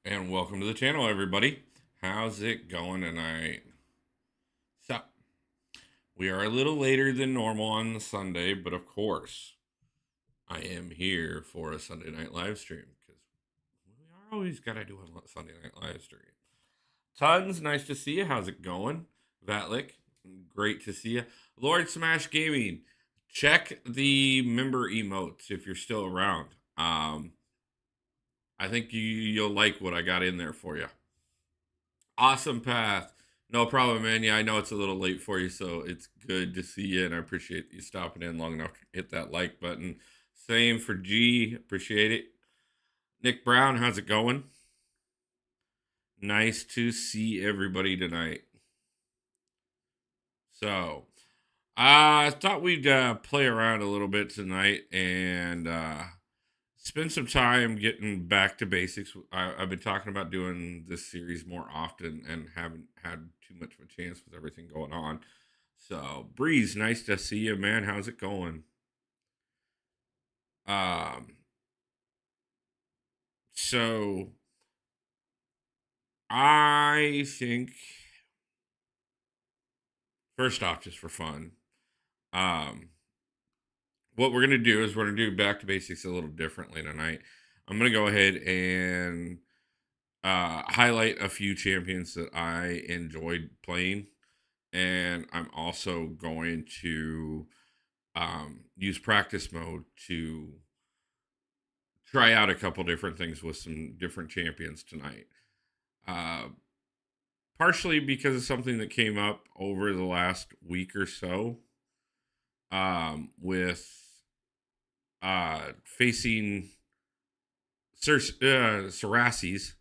And welcome to the channel, everybody. How's it going tonight? So, we are a little later than normal on the Sunday, but of course, I am here for a Sunday night live stream because we are always got to do a Sunday night live stream. Tons, nice to see you. How's it going? Vatlik, great to see you. Lord Smash Gaming, check the member emotes if you're still around. I think you'll like what I got in there for you. Awesome path. No problem, man. Yeah, I know it's a little late for you, so it's good to see you, and I appreciate you stopping in long enough to hit that like button. Same for G. Appreciate it. Nick Brown, how's it going? Nice to see everybody tonight. So, I thought we'd play around a little bit tonight and spend some time getting back to basics. I've been talking about doing this series more often and haven't had too much of a chance with everything going on. So, Breeze, nice to see you, man. How's it going? Um, so I think first off, just for fun, um, what we're gonna do is we're gonna do back to basics a little differently tonight. I'm gonna go ahead and highlight a few champions that I enjoyed playing, and I'm also going to use practice mode to try out a couple different things with some different champions tonight. Uh, Partially because of something that came up over the last week or so with facing Sarasis.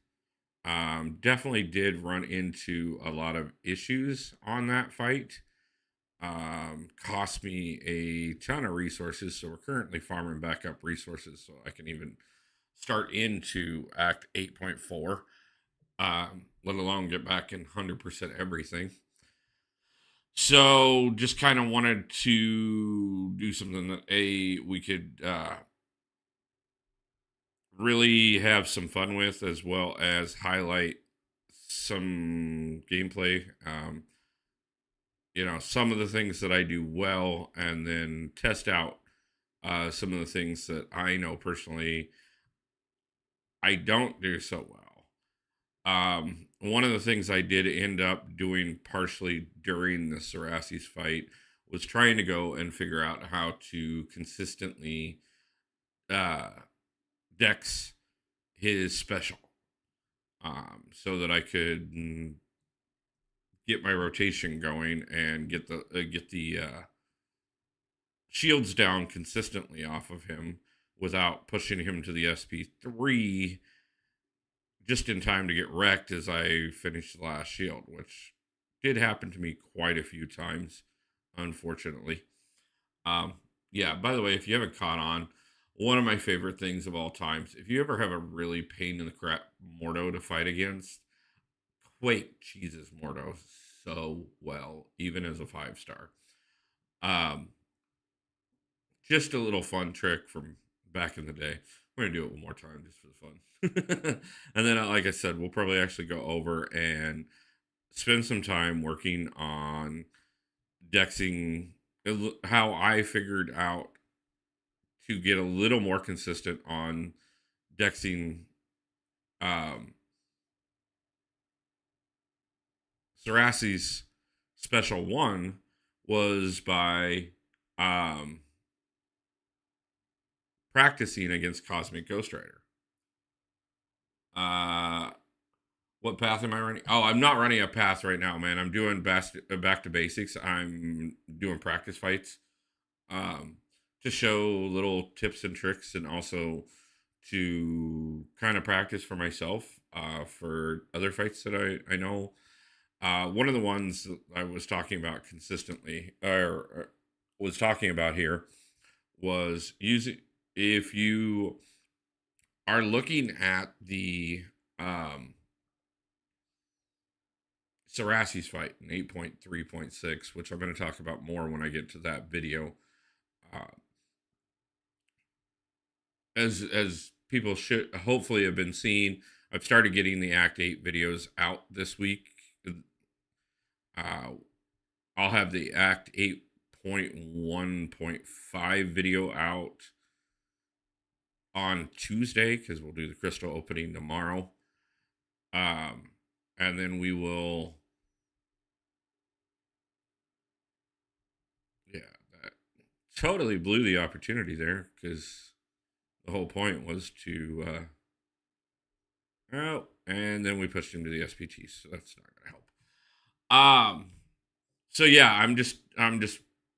Definitely did run into a lot of issues on that fight. Cost me a ton of resources, so we're currently farming back up resources so I can even start into Act 8.4, let alone get back in 100% everything. So just kind of wanted to do something that we could really have some fun with, as well as highlight some gameplay. Some of the things that I do well, and then test out some of the things that I know personally I don't do so well. One of the things I did end up doing partially during the Sarasis fight was trying to go and figure out how to consistently uh, dex his special, so that I could get my rotation going and get the shields down consistently off of him without pushing him to the SP3 just in time to get wrecked as I finished the last shield, which did happen to me quite a few times, unfortunately. Um, yeah, by the way, if you haven't caught on, one of my favorite things of all times, if you ever have a really pain in the crap Mordo to fight against, Quake cheeses Mordo so well, even as a 5-star. Um, just a little fun trick from back in the day. We're gonna do it one more time just for the fun. And then, like I said, we'll probably actually go over and spend some time working on dexing, how I figured out to get a little more consistent on dexing um, Sarasi's special one was by um, practicing against Cosmic Ghost Rider. Uh, what path am I running? Oh, I'm not running a path right now, man. I'm doing back to basics. I'm doing practice fights um, to show little tips and tricks, and also to kind of practice for myself for other fights that I know. One of the ones that I was talking about consistently, or was talking about here, was using, if you are looking at the Sarasi's fight in 8.3.6, which I'm going to talk about more when I get to that video. Uh, as people should hopefully have been seeing, I've started getting the Act 8 videos out this week. Uh, I'll have the Act 8.1.5 video out on Tuesday because we'll do the crystal opening tomorrow. And then we will, yeah, that totally blew the opportunity there because the whole point was to, oh, and then we pushed him to the SPT, so that's not going to help. So yeah, I'm just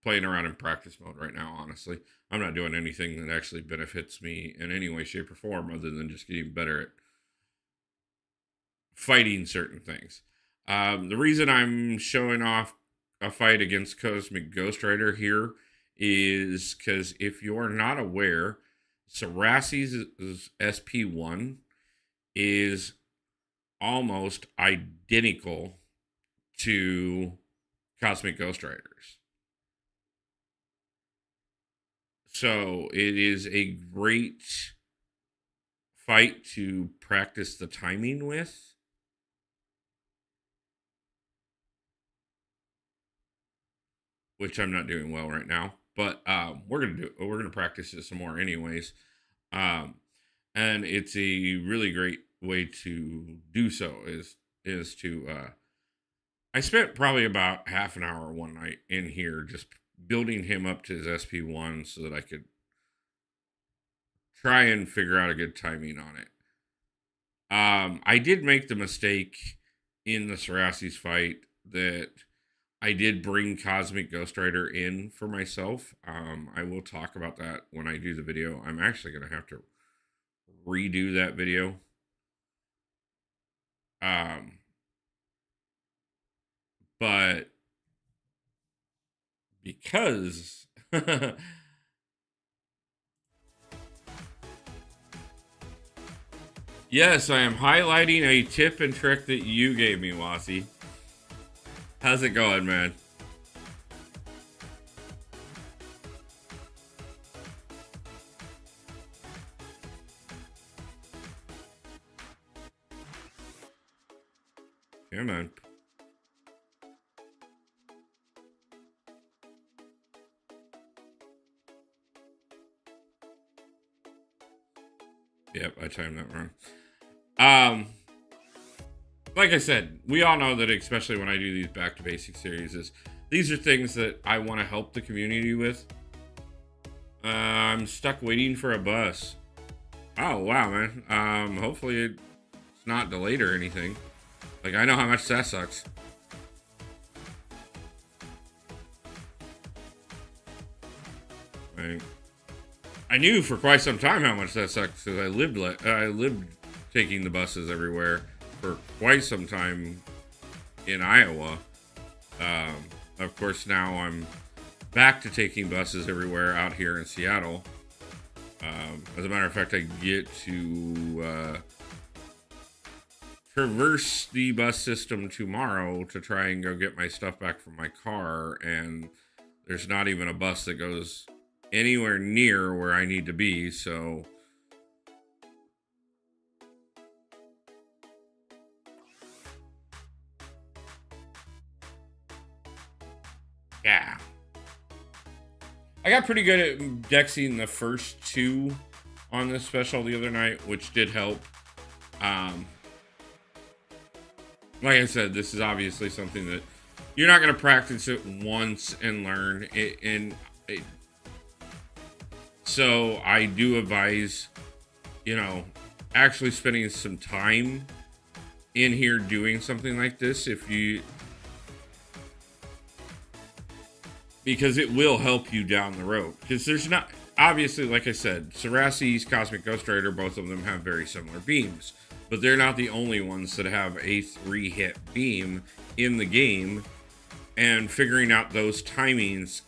playing around in practice mode right now, honestly. I'm not doing anything that actually benefits me in any way, shape, or form other than just getting better at fighting certain things. The reason I'm showing off a fight against Cosmic Ghost Rider here is because if you're not aware, Saraci's SP1 is almost identical to Cosmic Ghost Riders. So it is a great fight to practice the timing with. Which I'm not doing well right now, but we're gonna practice it some more anyways, um, and it's a really great way to do so. Is to I spent probably about half an hour one night in here just building him up to his SP1 so that I could try and figure out a good timing on it. I did make the mistake in the Saraci's fight that I did bring Cosmic Ghost Rider in for myself. I will talk about that when I do the video. I'm actually going to have to redo that video. But because yes, I am highlighting a tip and trick that you gave me, Wasi. How's it going, man? Yeah, man. Yep, I timed that wrong. Like I said, we all know that, especially when I do these back to basics series, these are things that I want to help the community with. I'm stuck waiting for a bus. Oh wow, man. Hopefully it's not delayed or anything. Like, I know how much that sucks. Right. I knew for quite some time how much that sucks because I lived taking the buses everywhere for quite some time in Iowa. Of course, now I'm back to taking buses everywhere out here in Seattle. As a matter of fact, I get to traverse the bus system tomorrow to try and go get my stuff back from my car, and there's not even a bus that goes anywhere near where I need to be, so yeah. I got pretty good at dexing the first two on this special the other night, which did help. Like I said, this is obviously something that you're not going to practice it once and learn it. So I do advise, actually spending some time in here doing something like this because it will help you down the road. Because there's not, obviously, like I said, Saraci's Cosmic Ghost Rider, both of them have very similar beams. But they're not the only ones that have a 3-hit beam in the game. And figuring out those timings,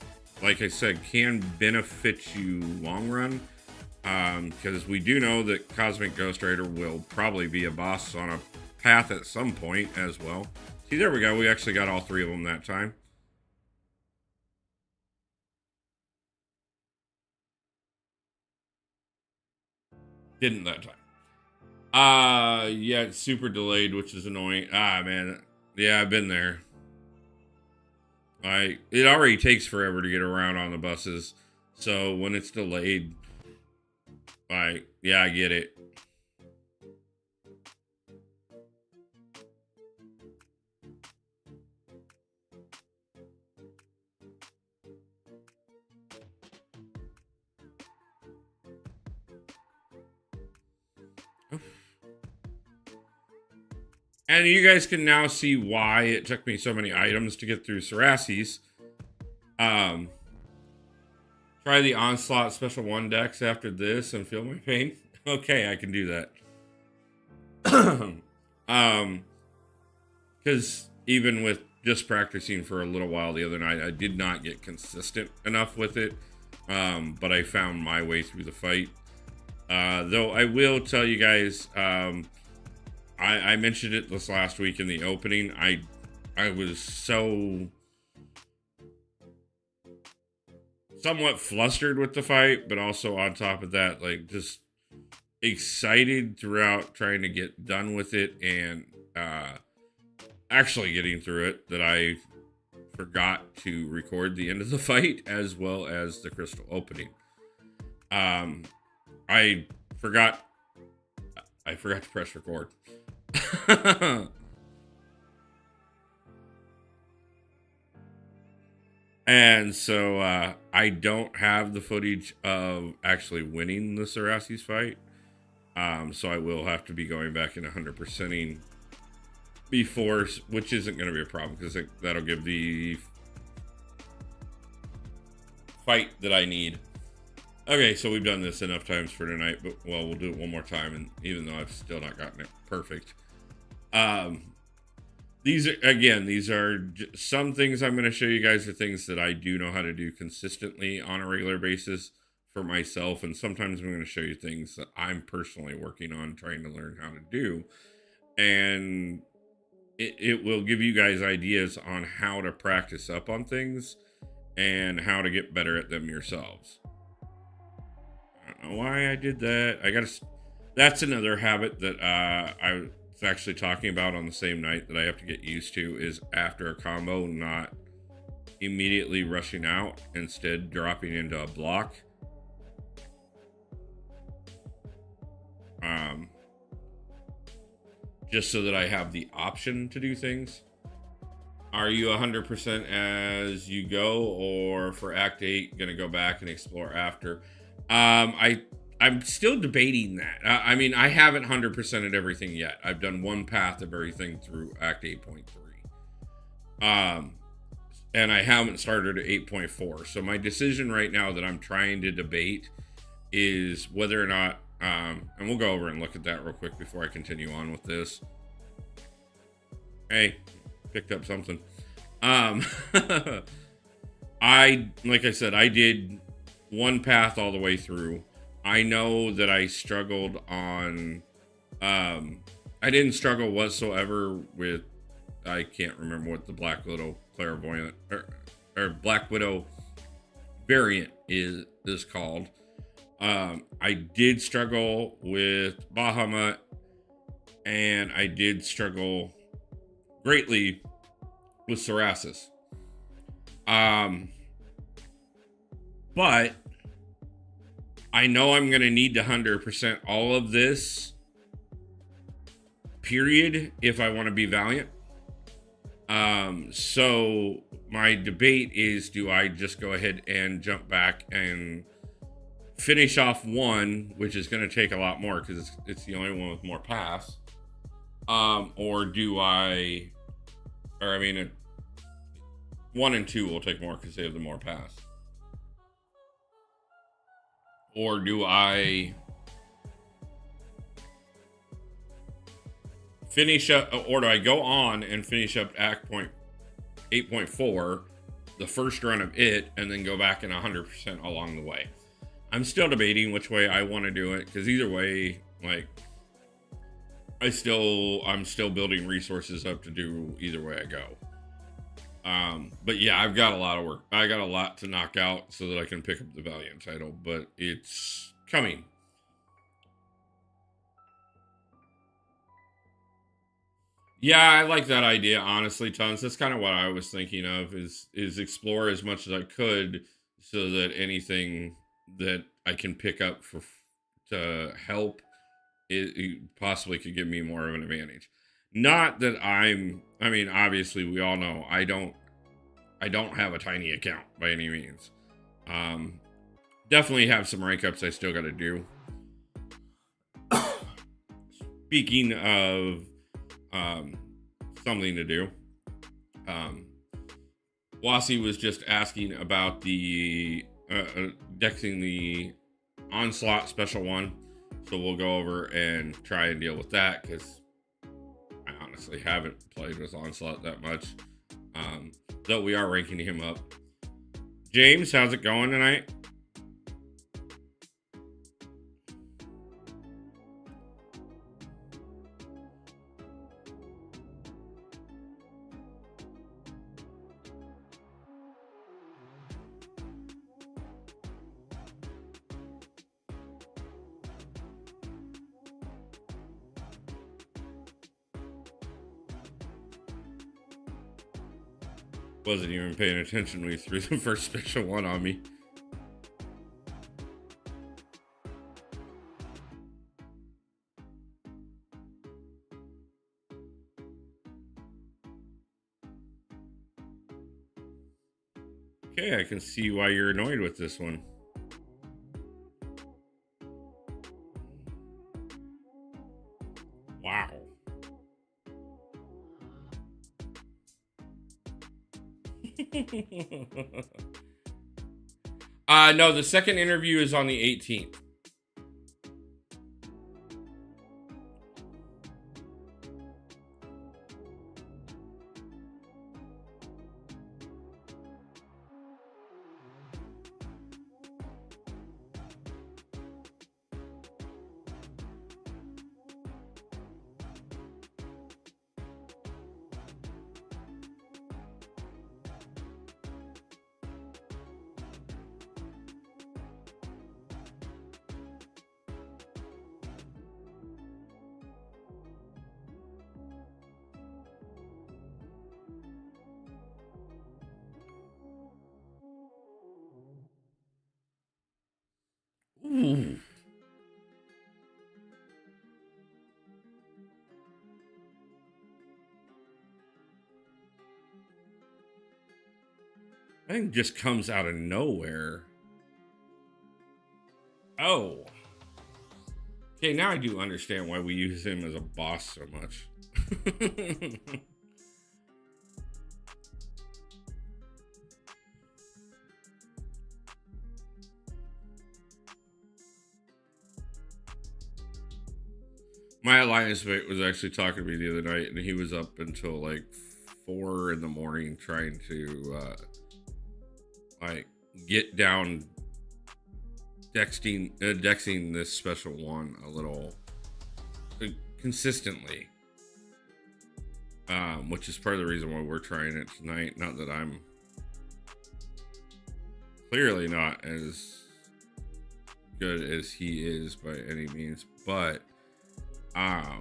like I said, can benefit you long run. Because we do know that Cosmic Ghost Rider will probably be a boss on a path at some point as well. See, there we go. We actually got all 3 of them that time. Didn't that Yeah, it's super delayed, which is annoying. Ah, man. Yeah, I've been there. It already takes forever to get around on the buses. So when it's delayed, yeah, I get it. And you guys can now see why it took me so many items to get through Sarasses. Um, Try the Onslaught Special 1 decks after this and feel my pain. Okay, I can do that. Because even with just practicing for a little while the other night, I did not get consistent enough with it. But I found my way through the fight. Though I will tell you guys, I mentioned it this last week in the opening. I was so somewhat flustered with the fight, but also on top of that, like just excited throughout trying to get done with it and actually getting through it, that I forgot to record the end of the fight as well as the crystal opening. I forgot to press record. And so I don't have the footage of actually winning the Sarasses fight. So I will have to be going back and 100%ing before, which isn't going to be a problem because that'll give the fight that I need. Okay, so we've done this enough times for tonight, but well, we'll do it one more time, and even though I've still not gotten it perfect. These are some things I'm going to show you guys are things that I do know how to do consistently on a regular basis for myself, and sometimes I'm going to show you things that I'm personally working on trying to learn how to do, and it will give you guys ideas on how to practice up on things and how to get better at them yourselves. I don't know why I did that. That's another habit that I was actually talking about on the same night that I have to get used to, is after a combo not immediately rushing out, instead dropping into a block. Just so that I have the option to do things. Are you 100% as you go, or for Act 8 gonna go back and explore after? I'm still debating that. I mean, I haven't 100%ed everything yet. I've done one path of everything through Act 8.3. And I haven't started at 8.4. So my decision right now that I'm trying to debate is whether or not, and we'll go over and look at that real quick before I continue on with this. Hey, picked up something. Like I said, I did one path all the way through. I know that I struggled on, I didn't struggle whatsoever with, I can't remember what the Black Widow clairvoyant or Black Widow variant is called. I did struggle with Bahamut, and I did struggle greatly with Sarasses. But I know I'm going to need to 100% all of this, period, if I want to be Valiant. So my debate is, do I just go ahead and jump back and finish off one, which is going to take a lot more because it's the only one with more paths, or do I, or I mean, 1 and 2 will take more because they have the more paths. Or do I finish up, or do I go on and finish up Act 8.4, the first run of it, and then go back in 100% along the way? I'm still debating which way I want to do it, because either way, like, I'm still building resources up to do either way I go. But yeah, I've got a lot of work. I got a lot to knock out so that I can pick up the Valiant title, but it's coming. Yeah, I like that idea, honestly, tons. That's kind of what I was thinking of is explore as much as I could so that anything that I can pick up for to help it possibly could give me more of an advantage. Not that I mean, obviously we all know I don't have a tiny account by any means. Um Definitely have some rank ups I still got to do. Speaking of um something to do. Um Wasi was just asking about the dexing the onslaught special one, so we'll go over and try and deal with that because I honestly haven't played with onslaught that much. Though we are ranking him up. James, how's it going tonight? Wasn't even paying attention when he threw the first special one on me. Okay, I can see why you're annoyed with this one. Wow. No, the second interview is on the 18th. Ooh. I think just comes out of nowhere. Oh. Okay, now I do understand why we use him as a boss so much. My alliance mate was actually talking to me the other night, and he was up until like 4 in the morning trying to like get down dexing this special one a little consistently. Which is part of the reason why we're trying it tonight. Not that I'm clearly not as good as he is by any means, but okay,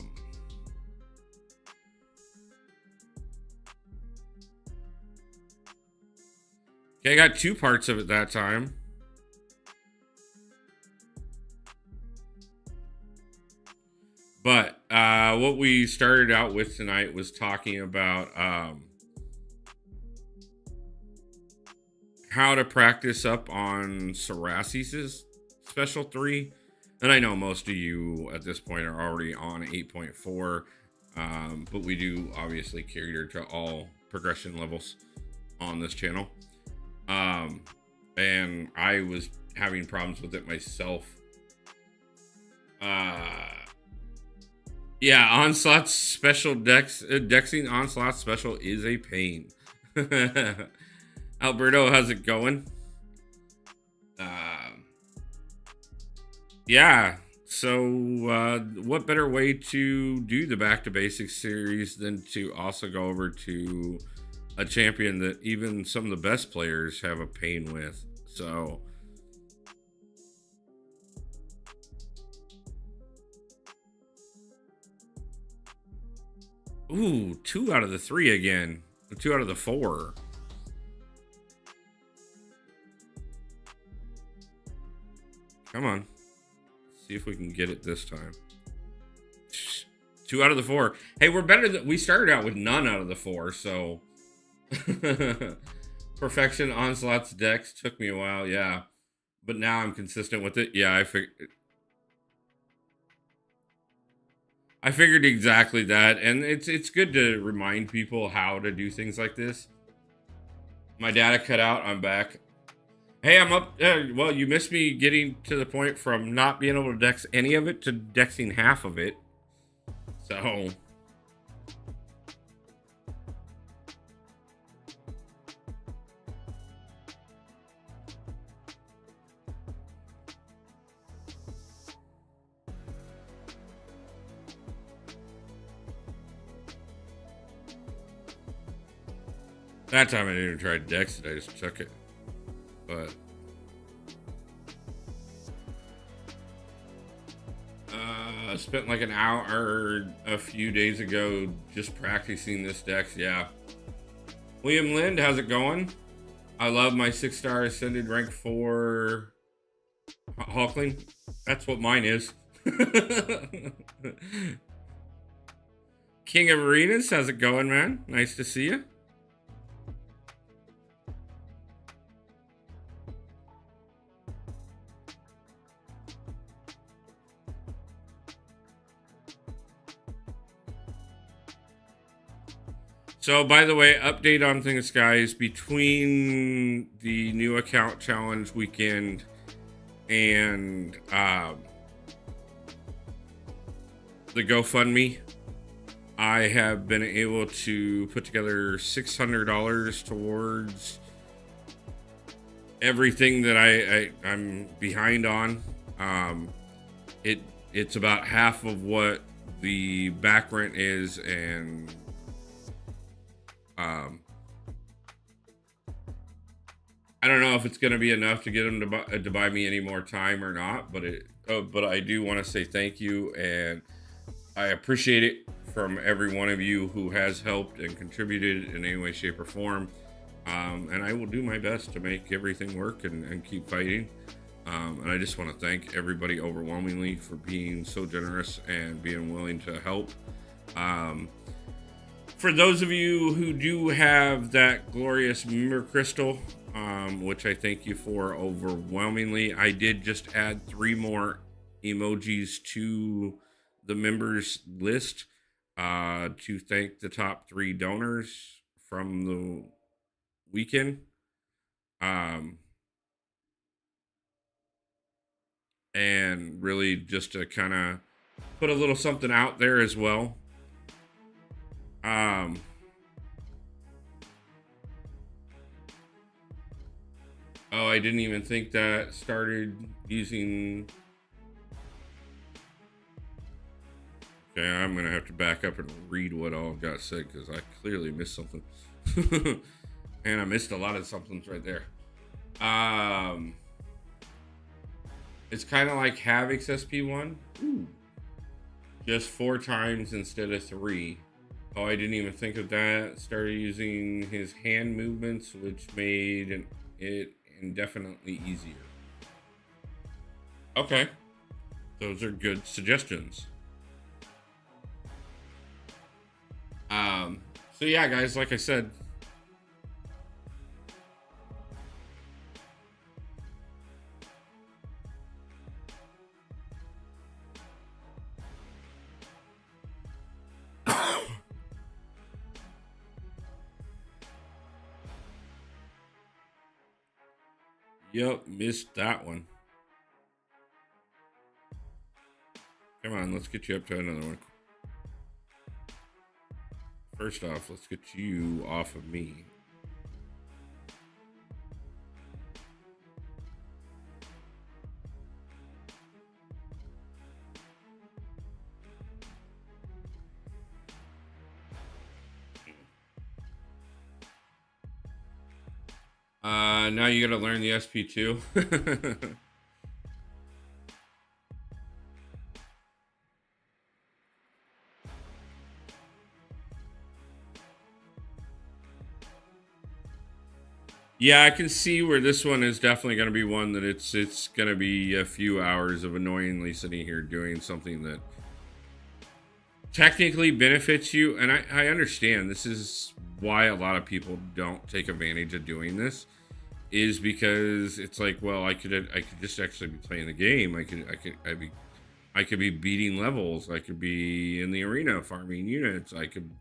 I got 2 parts of it that time. But what we started out with tonight was talking about how to practice up on Sarasi's special 3. And I know most of you at this point are already on 8.4, but we do obviously cater to all progression levels on this channel. And I was having problems with it myself. Yeah, Onslaught's special dexing Onslaught special is a pain. Alberto, how's it going? Yeah, so what better way to do the Back to Basics series than to also go over to a champion that even some of the best players have a pain with. So Ooh, 2 out of the 3 again. 2 out of the 4. Come on. See if we can get it this time. 2 out of the 4. Hey, we're better than we started out with none out of the 4, so Perfection Onslaught's decks took me a while, yeah. But now I'm consistent with it. Yeah, I figured exactly that, and it's good to remind people how to do things like this. My data cut out. I'm back. Hey, I'm up. Well, you missed me getting to the point from not being able to dex any of it to dexing half of it. So that time I didn't even try to dex it. I just took it. But I spent like an hour a few days ago just practicing this dex. Yeah. William Lind, how's it going? I love my 6-star ascended rank 4 Hulkling. That's what mine is. King of Arenas, how's it going, man? Nice to see you. So, by the way, update on things, guys. Between the new account challenge weekend and the GoFundMe, I have been able to put together $600 towards everything that I'm behind on. It's about half of what the back rent is, and I don't know if it's going to be enough to get them to buy me any more time or not, but I do want to say thank you, and I appreciate it from every one of you who has helped and contributed in any way, shape, or form. And I will do my best to make everything work and keep fighting. And I just want to thank everybody overwhelmingly for being so generous and being willing to help. For those of you who do have that glorious member crystal, which I thank you for overwhelmingly, I did just add 3 more emojis to the members list to thank the top 3 donors from the weekend. And really just to kind of put a little something out there as well. Oh, I didn't even think that started using. Okay, I'm gonna have to back up and read what all got said because I clearly missed something. And I missed a lot of somethings right there. It's kind of like Havoc's SP1. Ooh. Just 4 times instead of 3. Oh, I didn't even think of that. Started using his hand movements, which made it indefinitely easier. Okay. Those are good suggestions. So yeah, guys, like I said, yep, missed that one. Come on, let's get you up to another one. First off, let's get you off of me. Now you gotta learn the SP2. Yeah, I can see where this one is definitely going to be one that it's going to be a few hours of annoyingly sitting here doing something that technically benefits you. And I understand this is why a lot of people don't take advantage of doing this, is because it's like, well, I could just actually be playing the game. I could be beating levels. I could be in the arena farming units. I could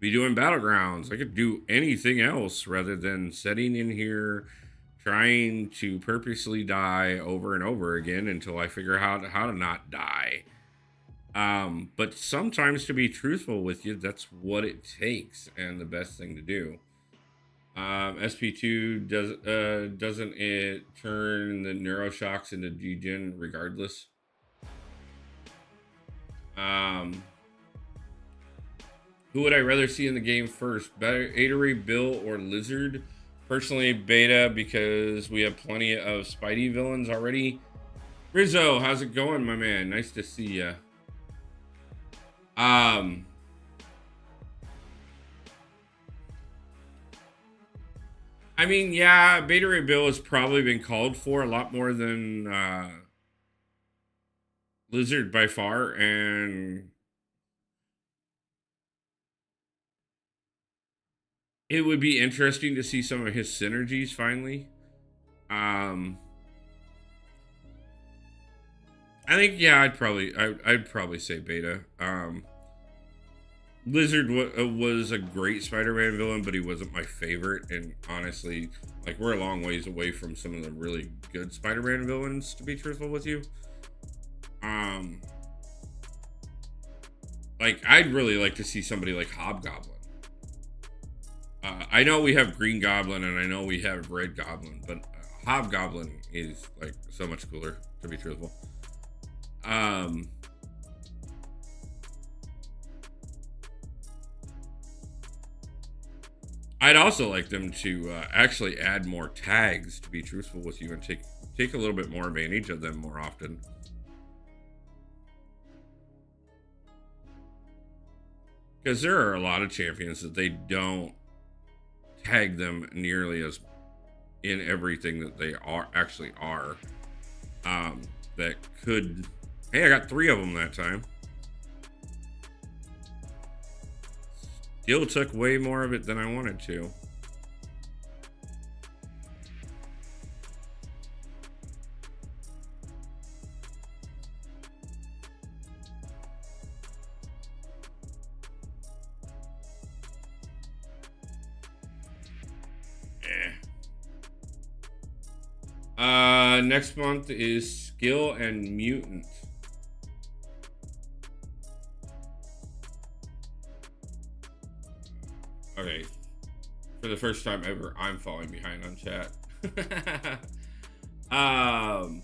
be doing battlegrounds. I could do anything else rather than sitting in here trying to purposely die over and over again until I figure out how to not die. But sometimes, to be truthful with you, that's what it takes, and the best thing to do. SP2 doesn't it turn the neuroshocks into degen regardless? Um, who would I rather see in the game first? Beta, Bill, or Lizard? Personally, Beta, because we have plenty of Spidey villains already. Rizzo, how's it going, my man? Nice to see ya. Um, I mean, yeah, Beta Ray Bill has probably been called for a lot more than Lizard by far, and it would be interesting to see some of his synergies finally. Um, I think, yeah, I'd probably say Beta. Lizard was a great Spider-Man villain, but he wasn't my favorite. And honestly, like, we're a long ways away from some of the really good Spider-Man villains, to be truthful with you. Um, like, I'd really like to see somebody like Hobgoblin. I know we have Green Goblin and I know we have Red Goblin, but Hobgoblin is like so much cooler, to be truthful. Um, I'd also like them to actually add more tags, to be truthful with you, and take a little bit more advantage of them more often. Because there are a lot of champions that they don't tag them nearly as in everything that they actually are. That could. Hey, I got 3 of them that time. Still took way more of it than I wanted to. Next month is Skill and Mutant. Okay. For the first time ever, I'm falling behind on chat. um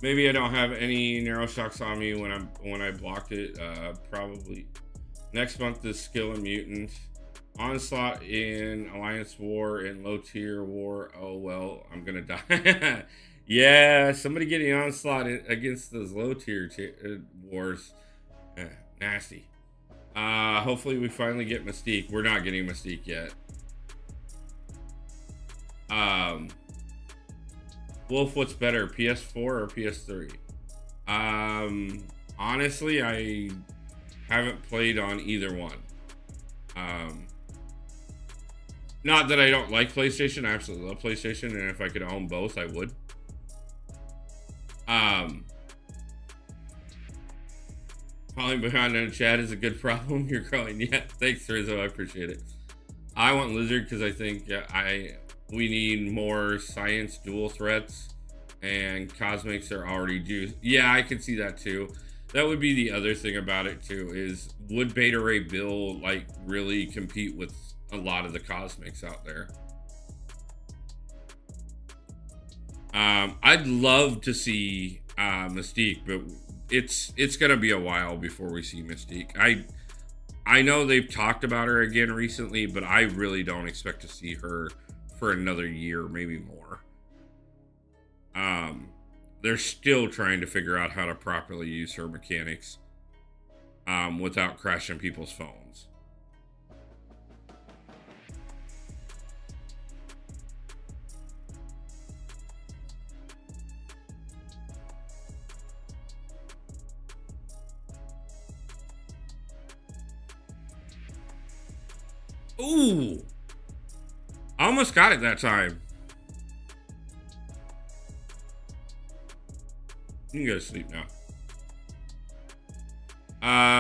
Maybe I don't have any neuroshocks on me when I blocked it. Probably next month is Skill and Mutant. Onslaught in Alliance War and Low Tier War. Oh well, I'm gonna die. Yeah, somebody getting Onslaught against those low tier wars. Nasty. Hopefully we finally get Mystique. We're not getting Mystique yet. Wolf, what's better, PS4 or PS3? Honestly, I haven't played on either one. Not that I don't like PlayStation. I absolutely love PlayStation, and if I could own both, I would. Falling behind on chat is a good problem. You're growing. Yeah, thanks, Rizzo. I appreciate it. I want Lizard because I think we need more science dual threats, and cosmics are already juiced. Yeah, I can see that too. That would be the other thing about it too, is would Beta Ray Bill like really compete with a lot of the cosmics out there? I'd love to see Mystique, but it's gonna be a while before we see Mystique. I know they've talked about her again recently, but I really don't expect to see her for another year, maybe more. they're still trying to figure out how to properly use her mechanics without crashing people's phones. Ooh, I almost got it that time. You can go to sleep now.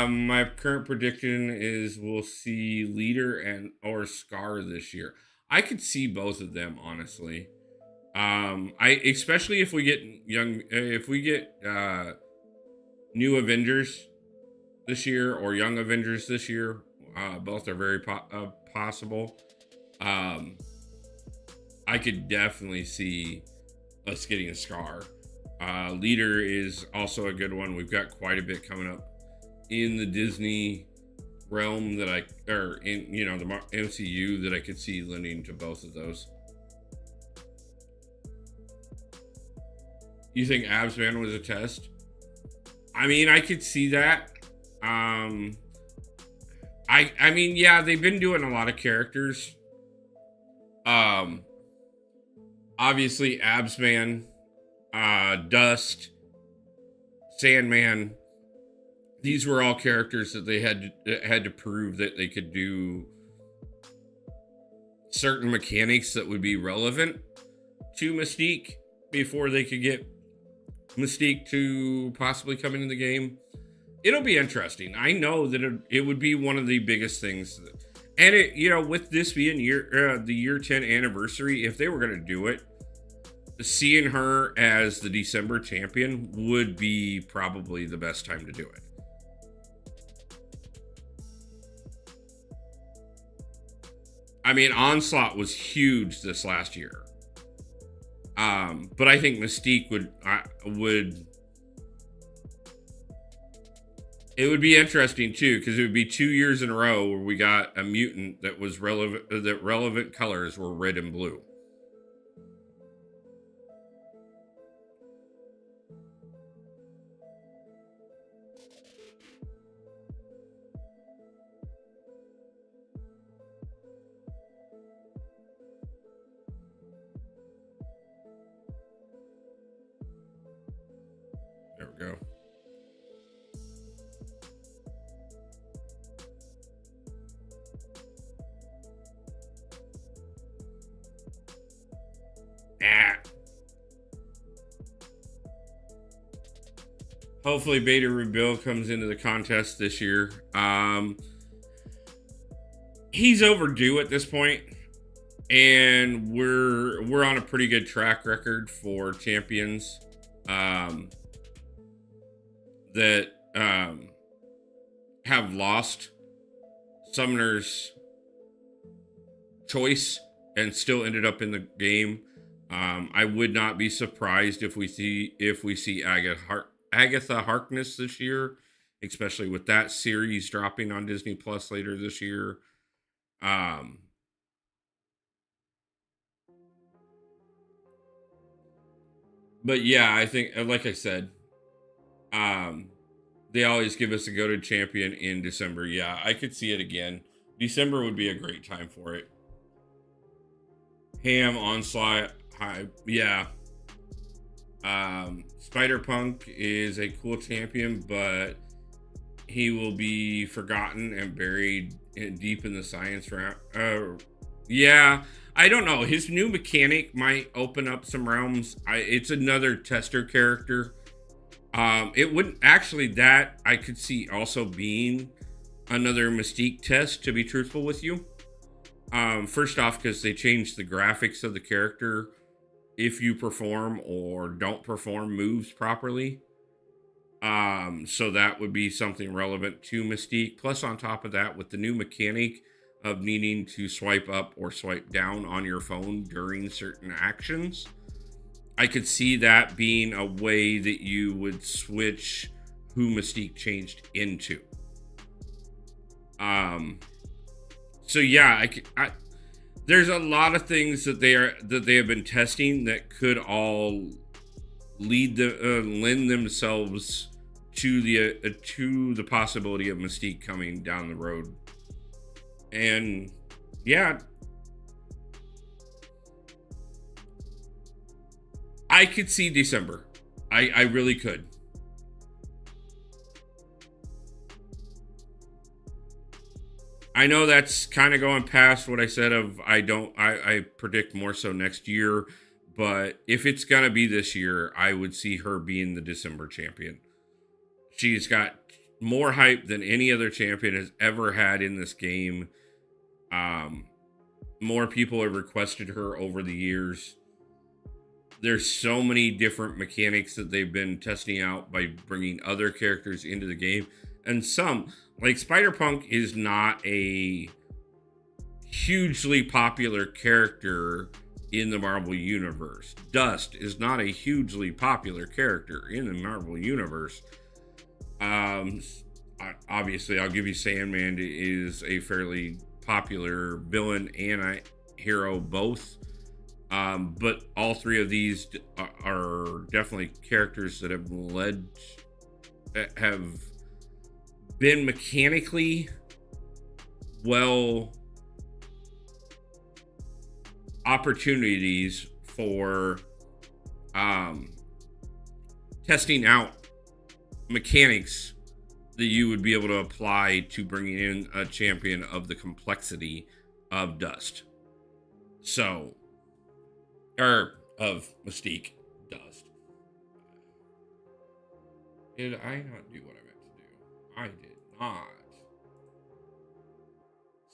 My current prediction is we'll see Leader and or Scar this year. I could see both of them, honestly. I especially if we get new Avengers this year or young Avengers this year. Both are very possible. I could definitely see us getting a Scar. Leader is also a good one. We've got quite a bit coming up in the Disney realm that in the MCU that I could see lending to both of those. You think Absman was a test? I mean, I could see that. I mean, yeah, they've been doing a lot of characters. Obviously Absman, Dust, Sandman. These were all characters that they had to prove that they could do certain mechanics that would be relevant to Mystique before they could get Mystique to possibly come into the game. It'll be interesting. I know that it would be one of the biggest things. And with this being the year 10 anniversary, if they were going to do it, seeing her as the December champion would be probably the best time to do it. I mean, Onslaught was huge this last year. But I think Mystique would it would be interesting too, because it would be 2 years in a row where we got a mutant that was relevant colors were red and blue. There we go. Hopefully Beta Rebuild comes into the contest this year. He's overdue at this point, and we're on a pretty good track record for champions that have lost Summoner's Choice and still ended up in the game. I would not be surprised if we see Agatha Harkness this year, especially with that series dropping on Disney Plus later this year. But yeah, I think, like I said, they always give us a goated champion in December. Yeah, I could see it again. December would be a great time for it. Ham, Onslaught, yeah. Spider-Punk is a cool champion, but he will be forgotten and buried deep in the science round. Yeah, I don't know. His new mechanic might open up some realms. It's another tester character. It wouldn't actually, that I could see also being another Mystique test, to be truthful with you. First off, because they changed the graphics of the character if you perform or don't perform moves properly. So that would be something relevant to Mystique. Plus, on top of that, with the new mechanic of needing to swipe up or swipe down on your phone during certain actions, I could see that being a way that you would switch who Mystique changed into. So yeah, there's a lot of things that they have been testing that could all lend themselves to the possibility of Mystique coming down the road. And yeah, I could see December. I really could. I know that's kind of going past what I said of I predict more so next year, but if it's gonna be this year, I would see her being the December champion. She's got more hype than any other champion has ever had in this game. Um, More people have requested her over the years. There's so many different mechanics that they've been testing out by bringing other characters into the game, and some like Spider-Punk is not a hugely popular character in the Marvel universe. Dust is not a hugely popular character in the Marvel universe. Um, Obviously, I'll give you Sandman is a fairly popular villain and a hero both. But all three of these are definitely characters that have been mechanically well opportunities for testing out mechanics that you would be able to apply to bringing in a champion of the complexity of Dust. So, or of Mystique. Dust. Did I not do what I meant to do? I did not.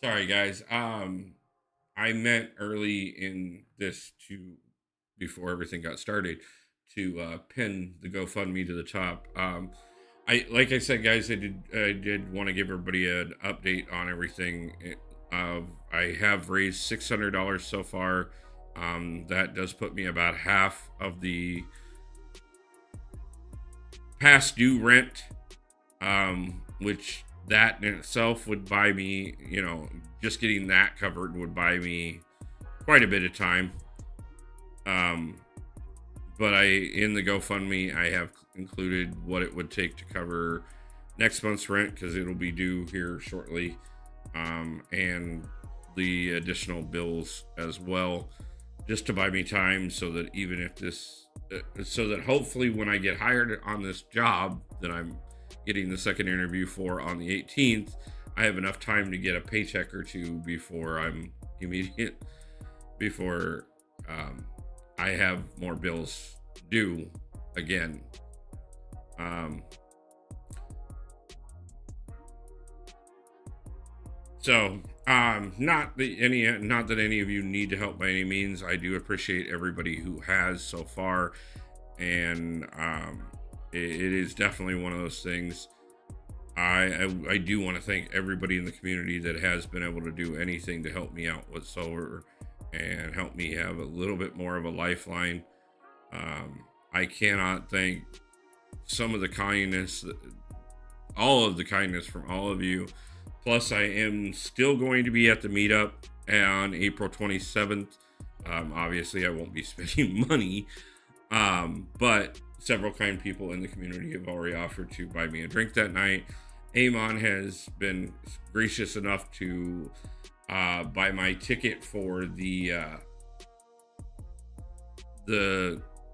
Sorry, guys. I meant early in this before everything got started, to pin the GoFundMe to the top. Like I said, guys, I did want to give everybody an update on everything. I have raised $600 so far. That does put me about half of the past due rent, which that in itself would buy me, just getting that covered would buy me quite a bit of time. But in the GoFundMe, I have included what it would take to cover next month's rent, because it'll be due here shortly, and the additional bills as well, just to buy me time, so that even if so that hopefully when I get hired on this job that I'm getting the second interview for on the 18th, I have enough time to get a paycheck or two before I have more bills due again. Not that any of you need to help by any means. I do appreciate everybody who has so far, and it is definitely one of those things. I do want to thank everybody in the community that has been able to do anything to help me out whatsoever and help me have a little bit more of a lifeline. I cannot thank all of the kindness from all of you. Plus, I am still going to be at the meetup on April 27th. Obviously, I won't be spending money, but several kind people in the community have already offered to buy me a drink that night. Amon has been gracious enough to buy my ticket for the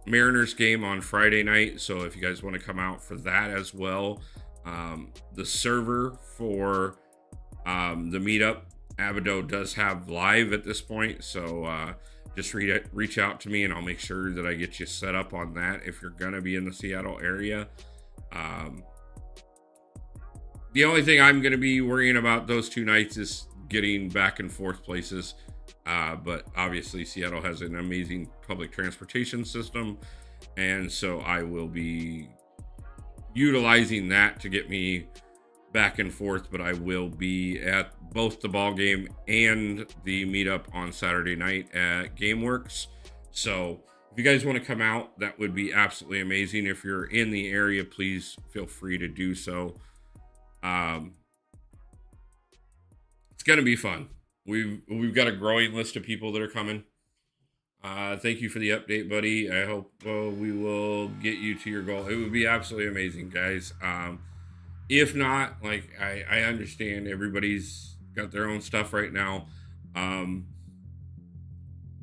Mariners game on Friday night. So if you guys want to come out for that as well, the server for the meetup, Abido, does have live at this point. So just reach out to me and I'll make sure that I get you set up on that if you're going to be in the Seattle area. The only thing I'm going to be worrying about those 2 nights is getting back and forth places. But obviously Seattle has an amazing public transportation system, and so I will be utilizing that to get me back and forth. But I will be at both the ball game and the meetup on Saturday night at GameWorks. So if you guys want to come out, that would be absolutely amazing. If you're in the area, please feel free to do so. It's going to be fun. We've got a growing list of people that are coming. Thank you for the update, buddy. I hope we will get you to your goal. It would be absolutely amazing, guys. If not, like I understand everybody's got their own stuff right now, um,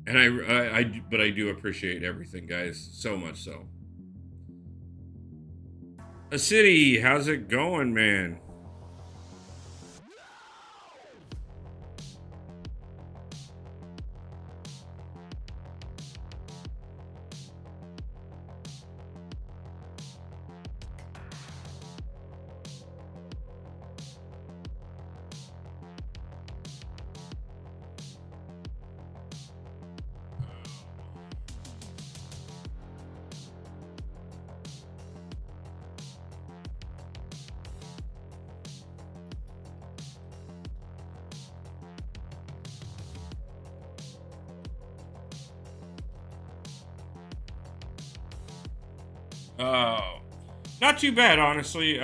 and but I do appreciate everything, guys, so much so. A city, how's it going, man? Oh, not too bad, honestly.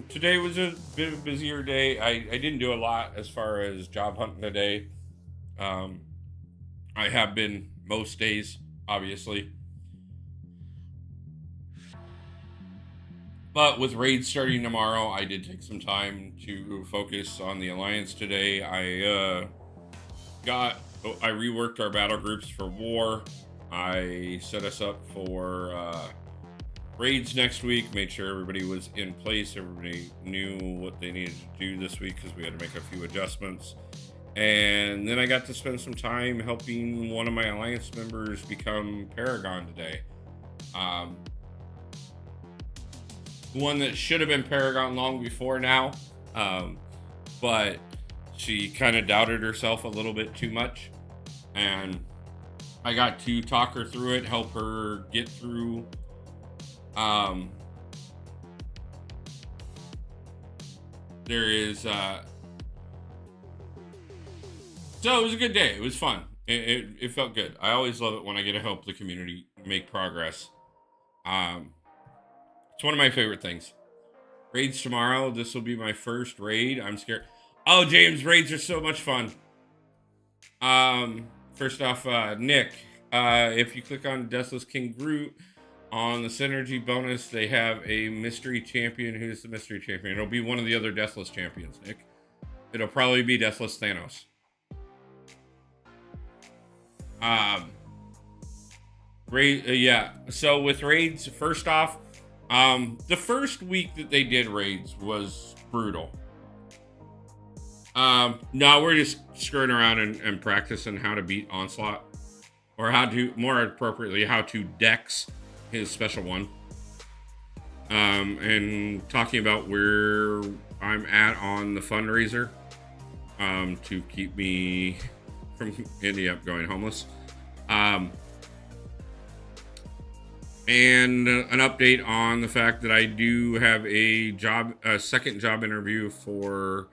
Today was a bit of a busier day. I didn't do a lot as far as job hunting today. Um, I have been most days, obviously. But with raids starting tomorrow, I did take some time to focus on the alliance today. I reworked our battle groups for war. I set us up for raids next week. Made sure everybody was in place. Everybody knew what they needed to do this week because we had to make a few adjustments. And then I got to spend some time helping one of my alliance members become Paragon today. One that should have been Paragon long before now, but she kind of doubted herself a little bit too much, and I got to talk her through it, help her get through. There is so it was a good day. It was fun. It felt good. I always love it when I get to help the community make progress. It's one of my favorite things. Raids tomorrow. This will be my first raid. I'm scared. Oh, James, raids are so much fun. First off, Nick, if you click on Deathless King Groot on the synergy bonus, they have a mystery champion. Who's the mystery champion? It'll be one of the other Deathless champions, Nick. It'll probably be Deathless Thanos. Yeah. So with raids, first off, the first week that they did raids was brutal. No, we're just screwing around and practicing how to beat Onslaught, or how to, more appropriately, how to dex his special one. And talking about where I'm at on the fundraiser, to keep me from ending up going homeless. And an update on the fact that I do have a second job interview for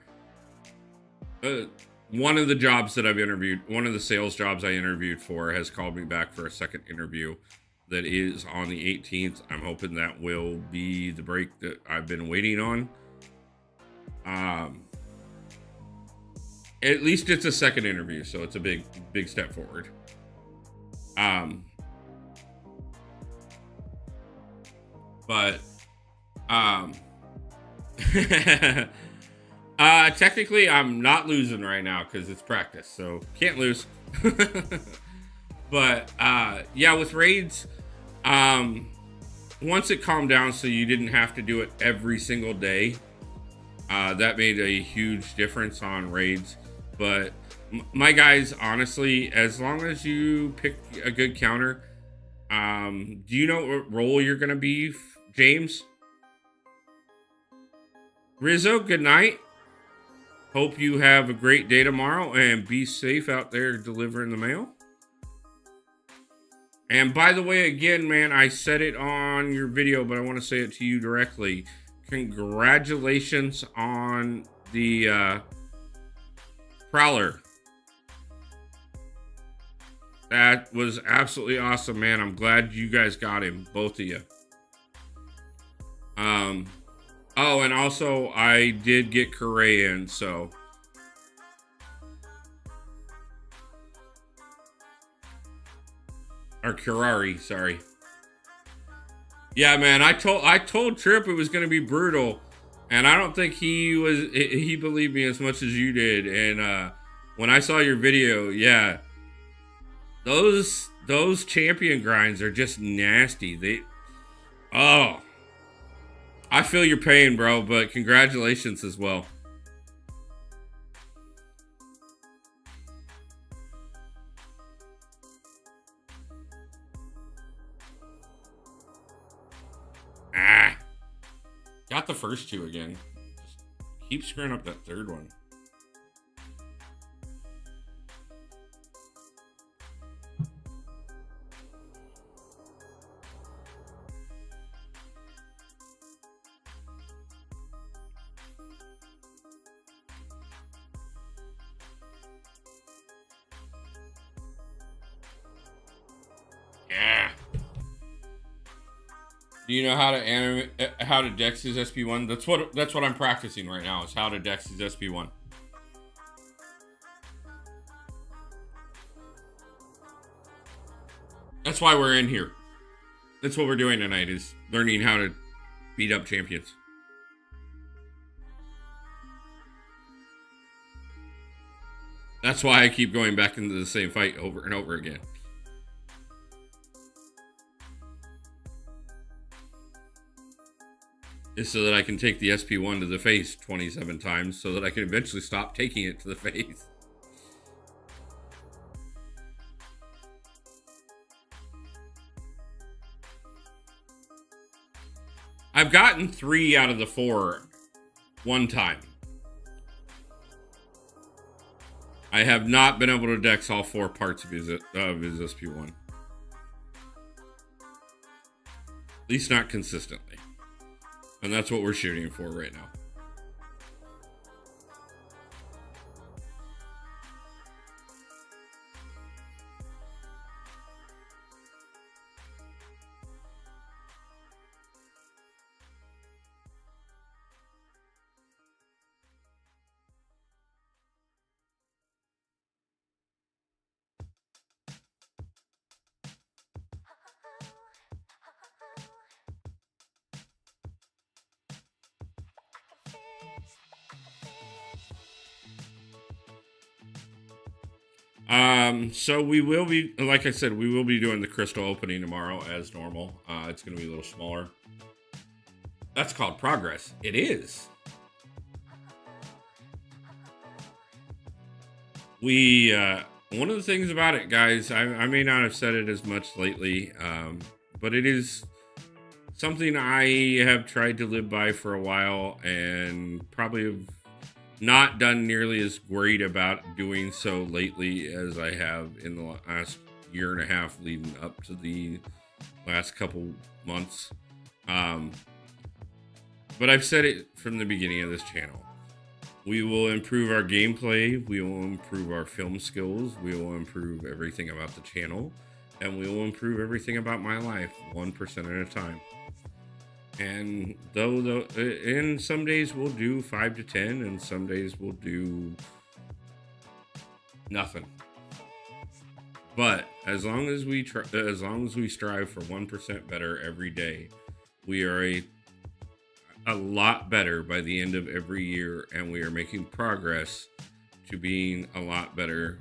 one of the jobs that I've interviewed. One of the sales jobs I interviewed for has called me back for a second interview that is on the 18th. I'm hoping that will be the break that I've been waiting on. At least it's a second interview, so it's a big step forward. But technically I'm not losing right now because it's practice, so can't lose. But yeah, with raids, once it calmed down so you didn't have to do it every single day, that made a huge difference on raids. But my guys, honestly, as long as you pick a good counter, do you know what role you're gonna be, James? Rizzo, good night. Hope you have a great day tomorrow and be safe out there delivering the mail. And by the way, again, man, I said it on your video, but I want to say it to you directly. Congratulations on the Prowler. That was absolutely awesome, man. I'm glad you guys got him, both of you. Oh, and also I did get Correa in, so or Curari, sorry. Yeah, man, I told Trip it was gonna be brutal, and I don't think he believed me as much as you did. And when I saw your video, yeah, those champion grinds are just nasty. Oh, I feel your pain, bro, but congratulations as well. Ah, got the first two again. Just keep screwing up that third one. Yeah. Do you know how to dex his SP1? That's what I'm practicing right now. Is how to dex his SP1. That's why we're in here. That's what we're doing tonight, is learning how to beat up champions. That's why I keep going back into the same fight over and over again. Is so that I can take the SP1 to the face 27 times so that I can eventually stop taking it to the face. I've gotten 3 out of the 4 one time. I have not been able to dex all 4 parts of his SP1. At least not consistently. And that's what we're shooting for right now. So we will be, like I said, we will be doing the crystal opening tomorrow as normal. It's going to be a little smaller. That's called progress. It is. One of the things about it, guys, I may not have said it as much lately, but it is something I have tried to live by for a while and probably have not done nearly as great about doing so lately as I have in the last year and a half leading up to the last couple months. But I've said it from the beginning of this channel. We will improve our gameplay, we will improve our film skills, we will improve everything about the channel, and we will improve everything about my life 1% at a time. And and some days we'll do 5 to 10, and some days we'll do nothing. But as long as we strive for 1% better every day, we are a lot better by the end of every year, and we are making progress to being a lot better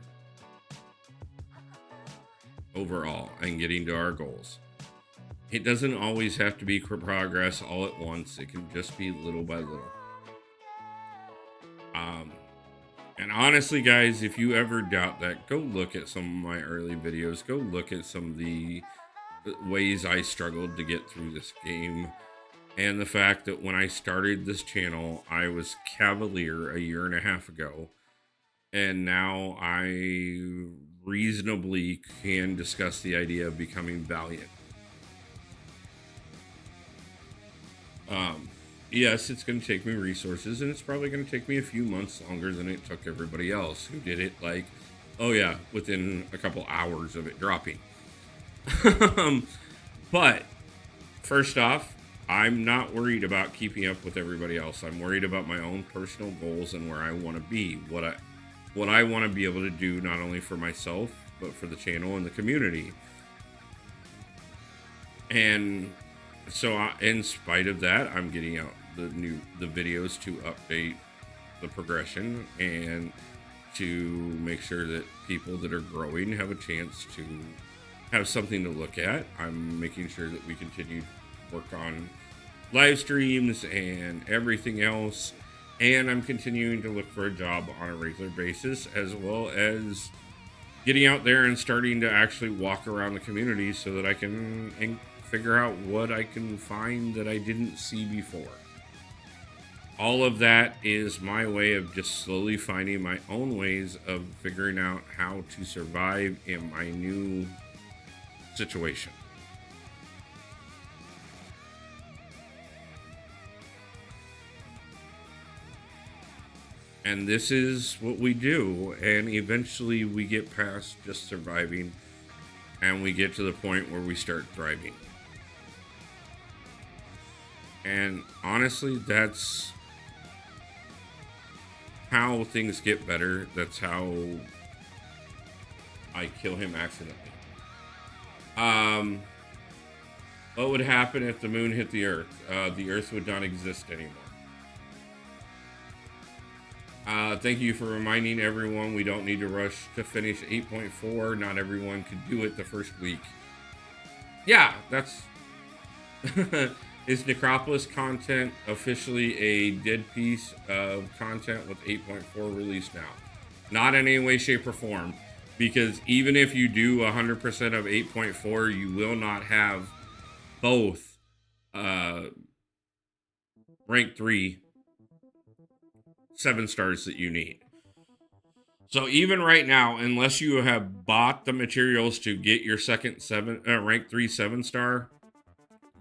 overall and getting to our goals. It doesn't always have to be progress all at once. It can just be little by little. And honestly, guys, if you ever doubt that, go look at some of my early videos. Go look at some of the ways I struggled to get through this game. And the fact that when I started this channel, I was cavalier a year and a half ago. And now I reasonably can discuss the idea of becoming valiant. Yes, it's going to take me resources, and it's probably going to take me a few months longer than it took everybody else who did it, like, oh yeah, within a couple hours of it dropping. But, first off, I'm not worried about keeping up with everybody else. I'm worried about my own personal goals and where I want to be, what I want to be able to do, not only for myself, but for the channel and the community. And so in spite of that, I'm getting out the videos to update the progression and to make sure that people that are growing have a chance to have something to look at. I'm making sure that we continue to work on live streams and everything else. And I'm continuing to look for a job on a regular basis, as well as getting out there and starting to actually walk around the community so that I can figure out what I can find that I didn't see before. All of that is my way of just slowly finding my own ways of figuring out how to survive in my new situation. And this is what we do. And eventually we get past just surviving and we get to the point where we start thriving. And honestly, that's how things get better. That's how I kill him accidentally. What would happen if the moon hit the earth? The earth would not exist anymore. Thank you for reminding everyone we don't need to rush to finish 8.4. Not everyone could do it the first week. Yeah, that's... Is Necropolis content officially a dead piece of content with 8.4 released now? Not in any way, shape, or form. Because even if you do 100% of 8.4, you will not have both rank 3 7 stars that you need. So even right now, unless you have bought the materials to get your second rank 3 7 star,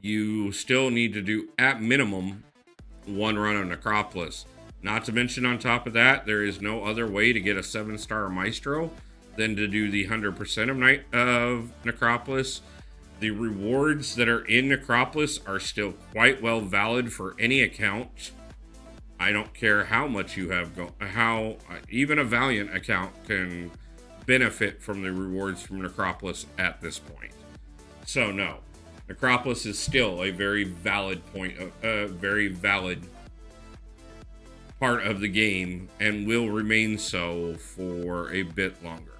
you still need to do at minimum one run of Necropolis. Not to mention on top of that, there is no other way to get a 7-star Maestro than to do the 100% of Necropolis. The rewards that are in Necropolis are still quite well valid for any account. I don't care how much you have even a Valiant account can benefit from the rewards from Necropolis at this point. So no, Necropolis is still a very valid part of the game and will remain so for a bit longer.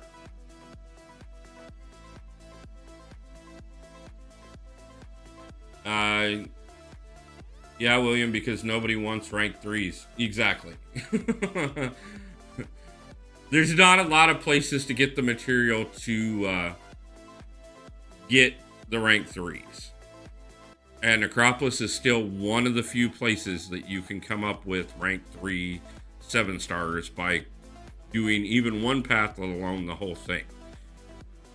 Yeah, William, because nobody wants rank 3s. Exactly. There's not a lot of places to get the material to get the rank 3s. And Necropolis is still one of the few places that you can come up with rank 3 7 stars by doing even one path, let alone the whole thing.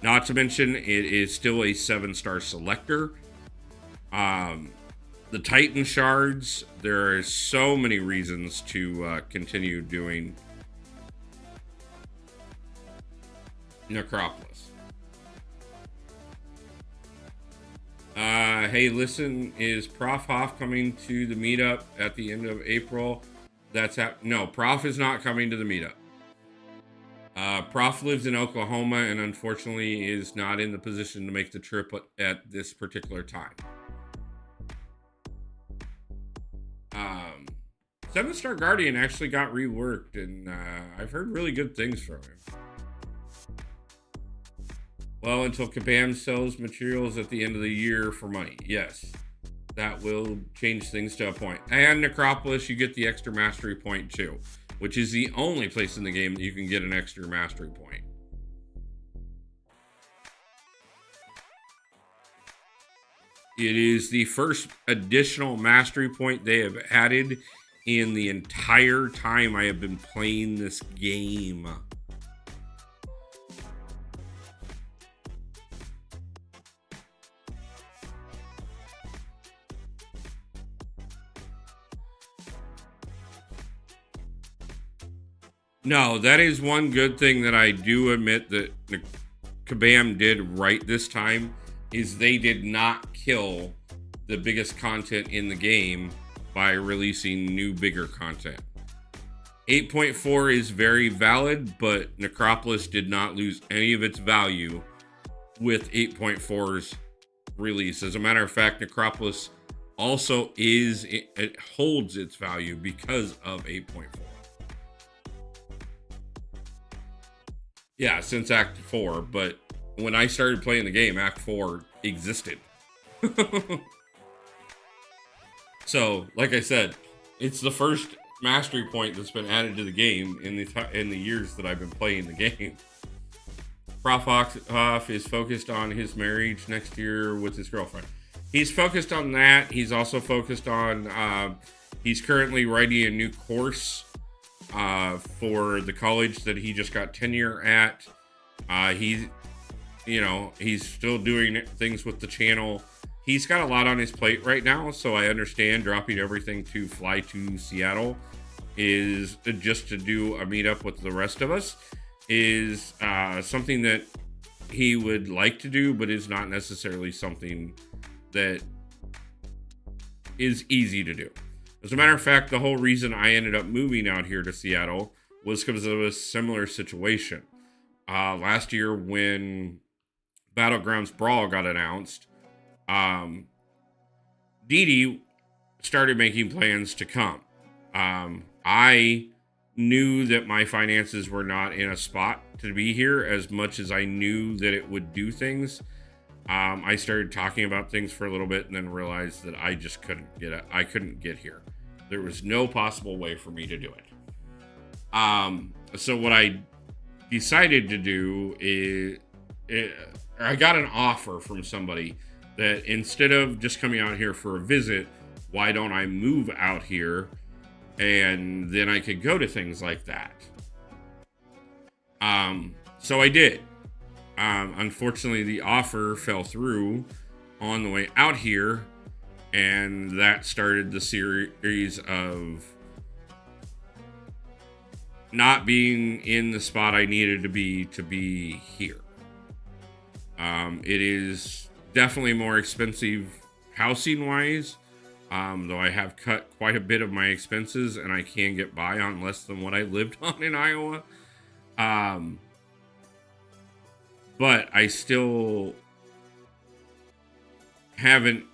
Not to mention, it is still a 7-star selector. The Titan shards, there are so many reasons to continue doing Necropolis. Hey, listen, is Prof Hoff coming to the meetup at the end of April? No, Prof is not coming to the meetup. Prof lives in Oklahoma and unfortunately is not in the position to make the trip at this particular time. 7-star Guardian actually got reworked, and I've heard really good things from him. Well, until Kabam sells materials at the end of the year for money. Yes, that will change things to a point. And Necropolis, you get the extra mastery point too, which is the only place in the game that you can get an extra mastery point. It is the first additional mastery point they have added in the entire time I have been playing this game. No, that is one good thing that I do admit that Kabam did right this time, is they did not kill the biggest content in the game by releasing new, bigger content. 8.4 is very valid, but Necropolis did not lose any of its value with 8.4's release. As a matter of fact, Necropolis also it holds its value because of 8.4. Yeah, since Act 4, but when I started playing the game, Act 4 existed. So, like I said, it's the first mastery point that's been added to the game in the years that I've been playing the game. Prof Off is focused on his marriage next year with his girlfriend. He's focused on that. He's also focused on, he's currently writing a new course for the college that he just got tenure at. He's still doing things with the channel. He's got a lot on his plate right now, so I understand dropping everything to fly to Seattle is just to do a meetup with the rest of us is something that he would like to do, but is not necessarily something that is easy to do. As a matter of fact, the whole reason I ended up moving out here to Seattle was because of a similar situation. Last year when Battlegrounds Brawl got announced, Dee Dee started making plans to come. I knew that my finances were not in a spot to be here as much as I knew that it would do things. I started talking about things for a little bit and then realized that I just couldn't get it. I couldn't get here. There was no possible way for me to do it. So what I decided to do is I got an offer from somebody that instead of just coming out here for a visit, why don't I move out here and then I could go to things like that. So I did. Unfortunately, the offer fell through on the way out here, and that started the series of not being in the spot I needed to be here. It is definitely more expensive housing wise, though I have cut quite a bit of my expenses and I can get by on less than what I lived on in Iowa. But I still haven't,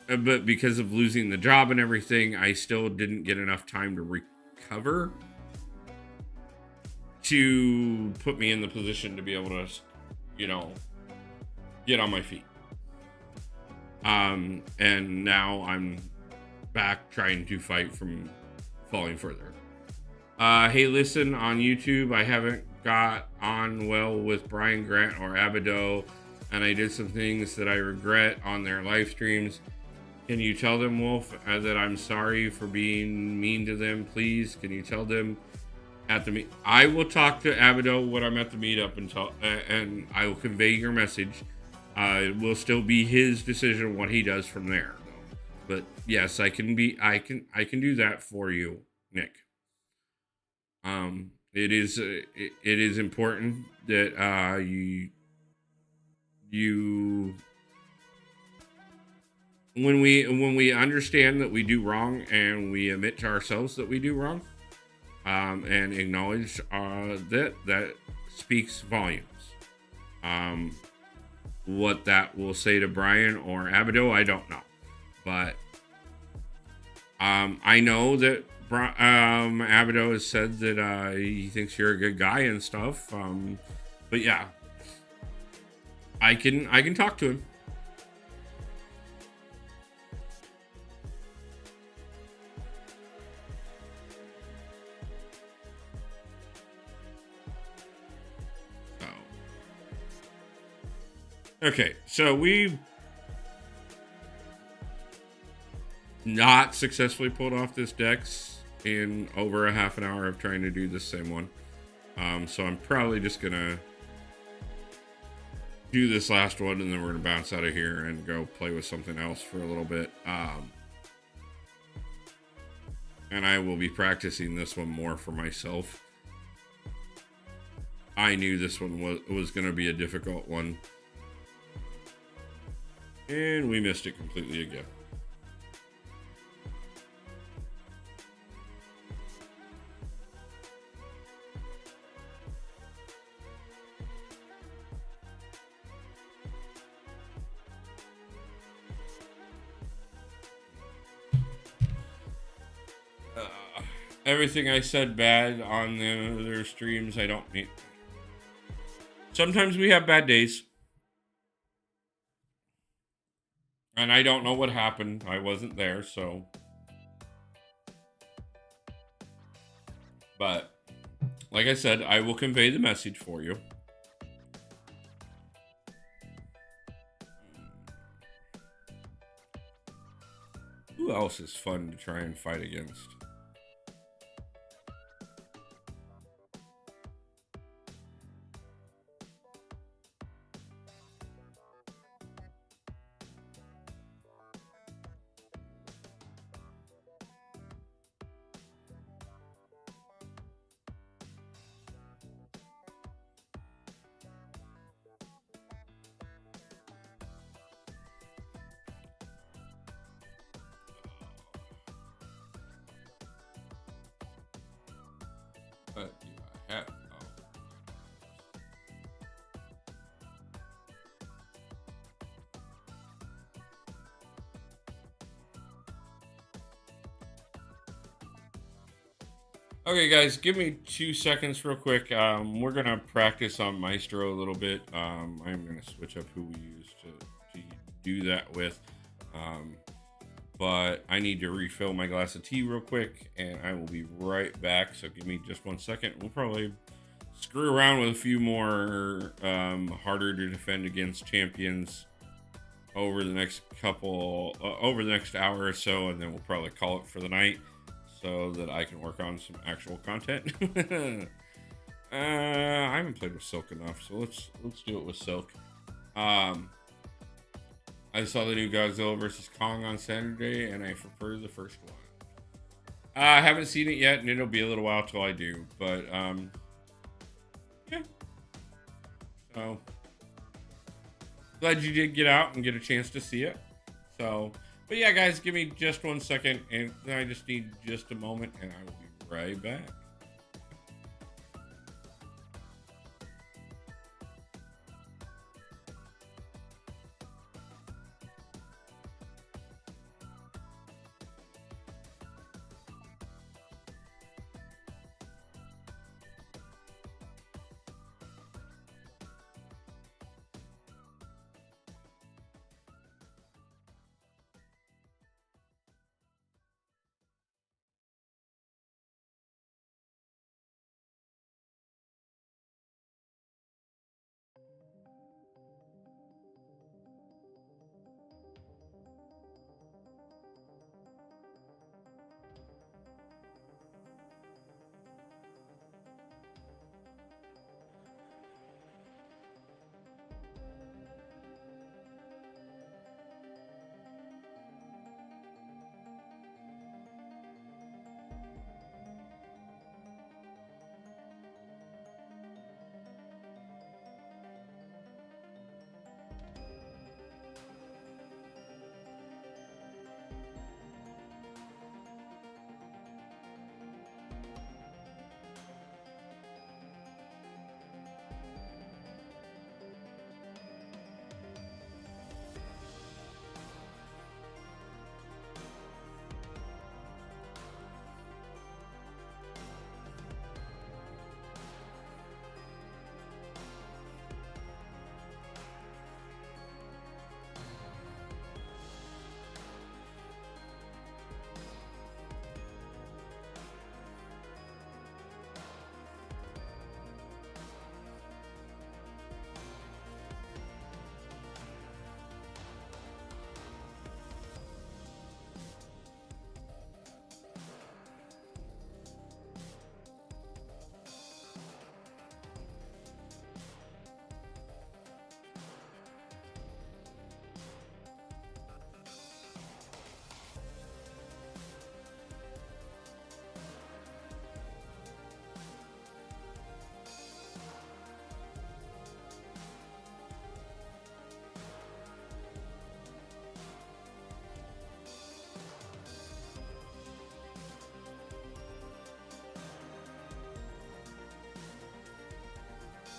but because of losing the job and everything, I still didn't get enough time to recover to put me in the position to be able to, get on my feet. And now I'm back trying to fight from falling further. Hey, listen, on YouTube, I haven't got on well with Brian Grant or Abido, and I did some things that I regret on their live streams. Can you tell them, Wolf, that I'm sorry for being mean to them, please? Can you tell them at the meet? I will talk to Abido when I'm at the meetup and I will convey your message. It will still be his decision what he does from there, though. But yes, I can do that for you, Nick. It is important that you when we understand that we do wrong and we admit to ourselves that we do wrong, and acknowledge that speaks volumes. What that will say to Brian or Abido, I don't know, but I know that Abido has said that he thinks you're a good guy and stuff. But yeah, I can talk to him. Okay, so we've not successfully pulled off this Dex in over a half an hour of trying to do the same one. So I'm probably just gonna do this last one and then we're gonna bounce out of here and go play with something else for a little bit. And I will be practicing this one more for myself. I knew this one was gonna be a difficult one. And we missed it completely again. everything I said bad on their streams, I don't mean. Sometimes we have bad days. And I don't know what happened. I wasn't there, so. But, like I said, I will convey the message for you. Who else is fun to try and fight against? But I have. Okay, guys, give me 2 seconds real quick. We're going to practice on Maestro a little bit. I'm going to switch up who we use to do that with. But I need to refill my glass of tea real quick, and I will be right back. So give me just 1 second. We'll probably screw around with a few more harder to defend against champions over the next over the next hour or so, and then we'll probably call it for the night, so that I can work on some actual content. I haven't played with Silk enough, so let's do it with Silk. I saw the new Godzilla vs. Kong on Saturday, and I prefer the first one. I haven't seen it yet, and it'll be a little while till I do, but yeah. So glad you did get out and get a chance to see it. So. But yeah, guys, give me just 1 second, and I just need just a moment, and I will be right back.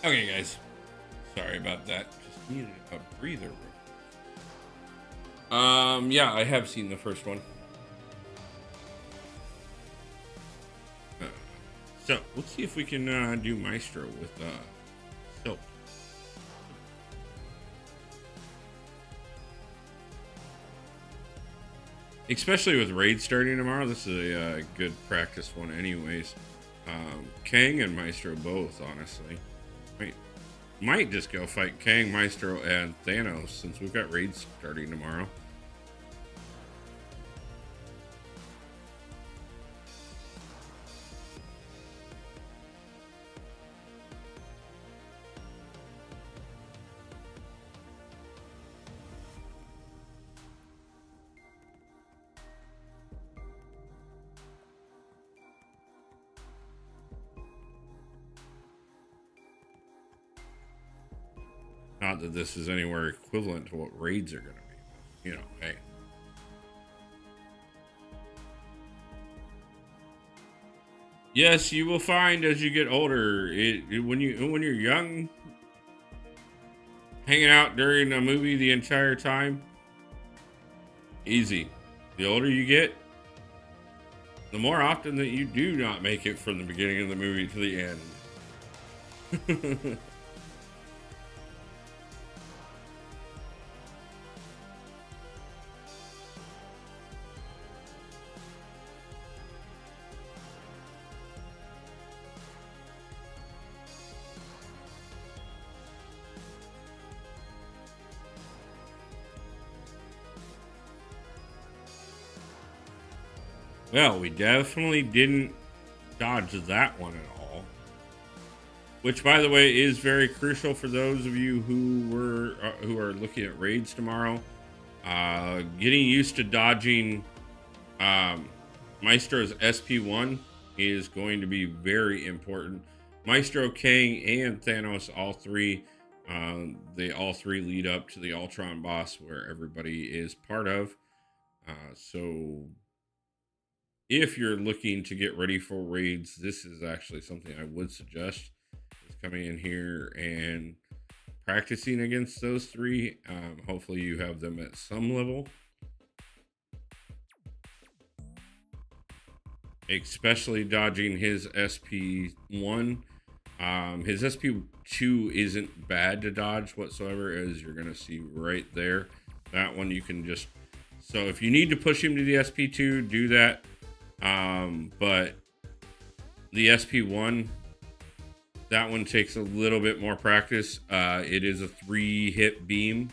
Okay, guys. Sorry about that. Just needed a breather. Yeah, I have seen the first one. Let's see if we can do Maestro with Silk. Especially with raid starting tomorrow, this is a good practice one, anyways. Kang and Maestro both, honestly. Might just go fight Kang, Maestro, and Thanos since we've got raids starting tomorrow. Not that this is anywhere equivalent to what raids are going to be. You know, hey. Yes, you will find as you get older, when you're young, hanging out during a movie the entire time, easy. The older you get, the more often that you do not make it from the beginning of the movie to the end. Well, we definitely didn't dodge that one at all. Which, by the way, is very crucial for those of you who are looking at raids tomorrow. Getting used to dodging Maestro's SP1 is going to be very important. Maestro, Kang, and Thanos, all three, they all three lead up to the Ultron boss, where everybody is part of. So if you're looking to get ready for raids, this is actually something I would suggest, is coming in here and practicing against those three. Hopefully you have them at some level, especially dodging his SP1. His SP2 isn't bad to dodge whatsoever, as you're going to see right there. That one you can just, so if you need to push him to the SP2, do that. But the SP1, that one takes a little bit more practice. It is a 3-hit beam,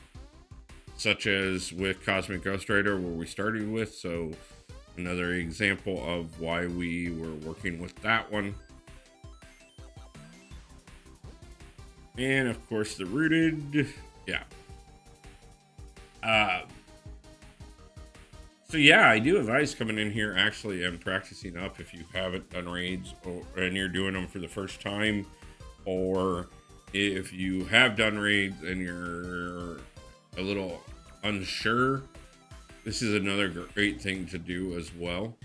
such as with Cosmic Ghost Rider, where we started with. So another example of why we were working with that one. And of course the rooted, yeah. So yeah, I do advise coming in here actually and practicing up if you haven't done raids and you're doing them for the first time, or if you have done raids and you're a little unsure. This is another great thing to do as well,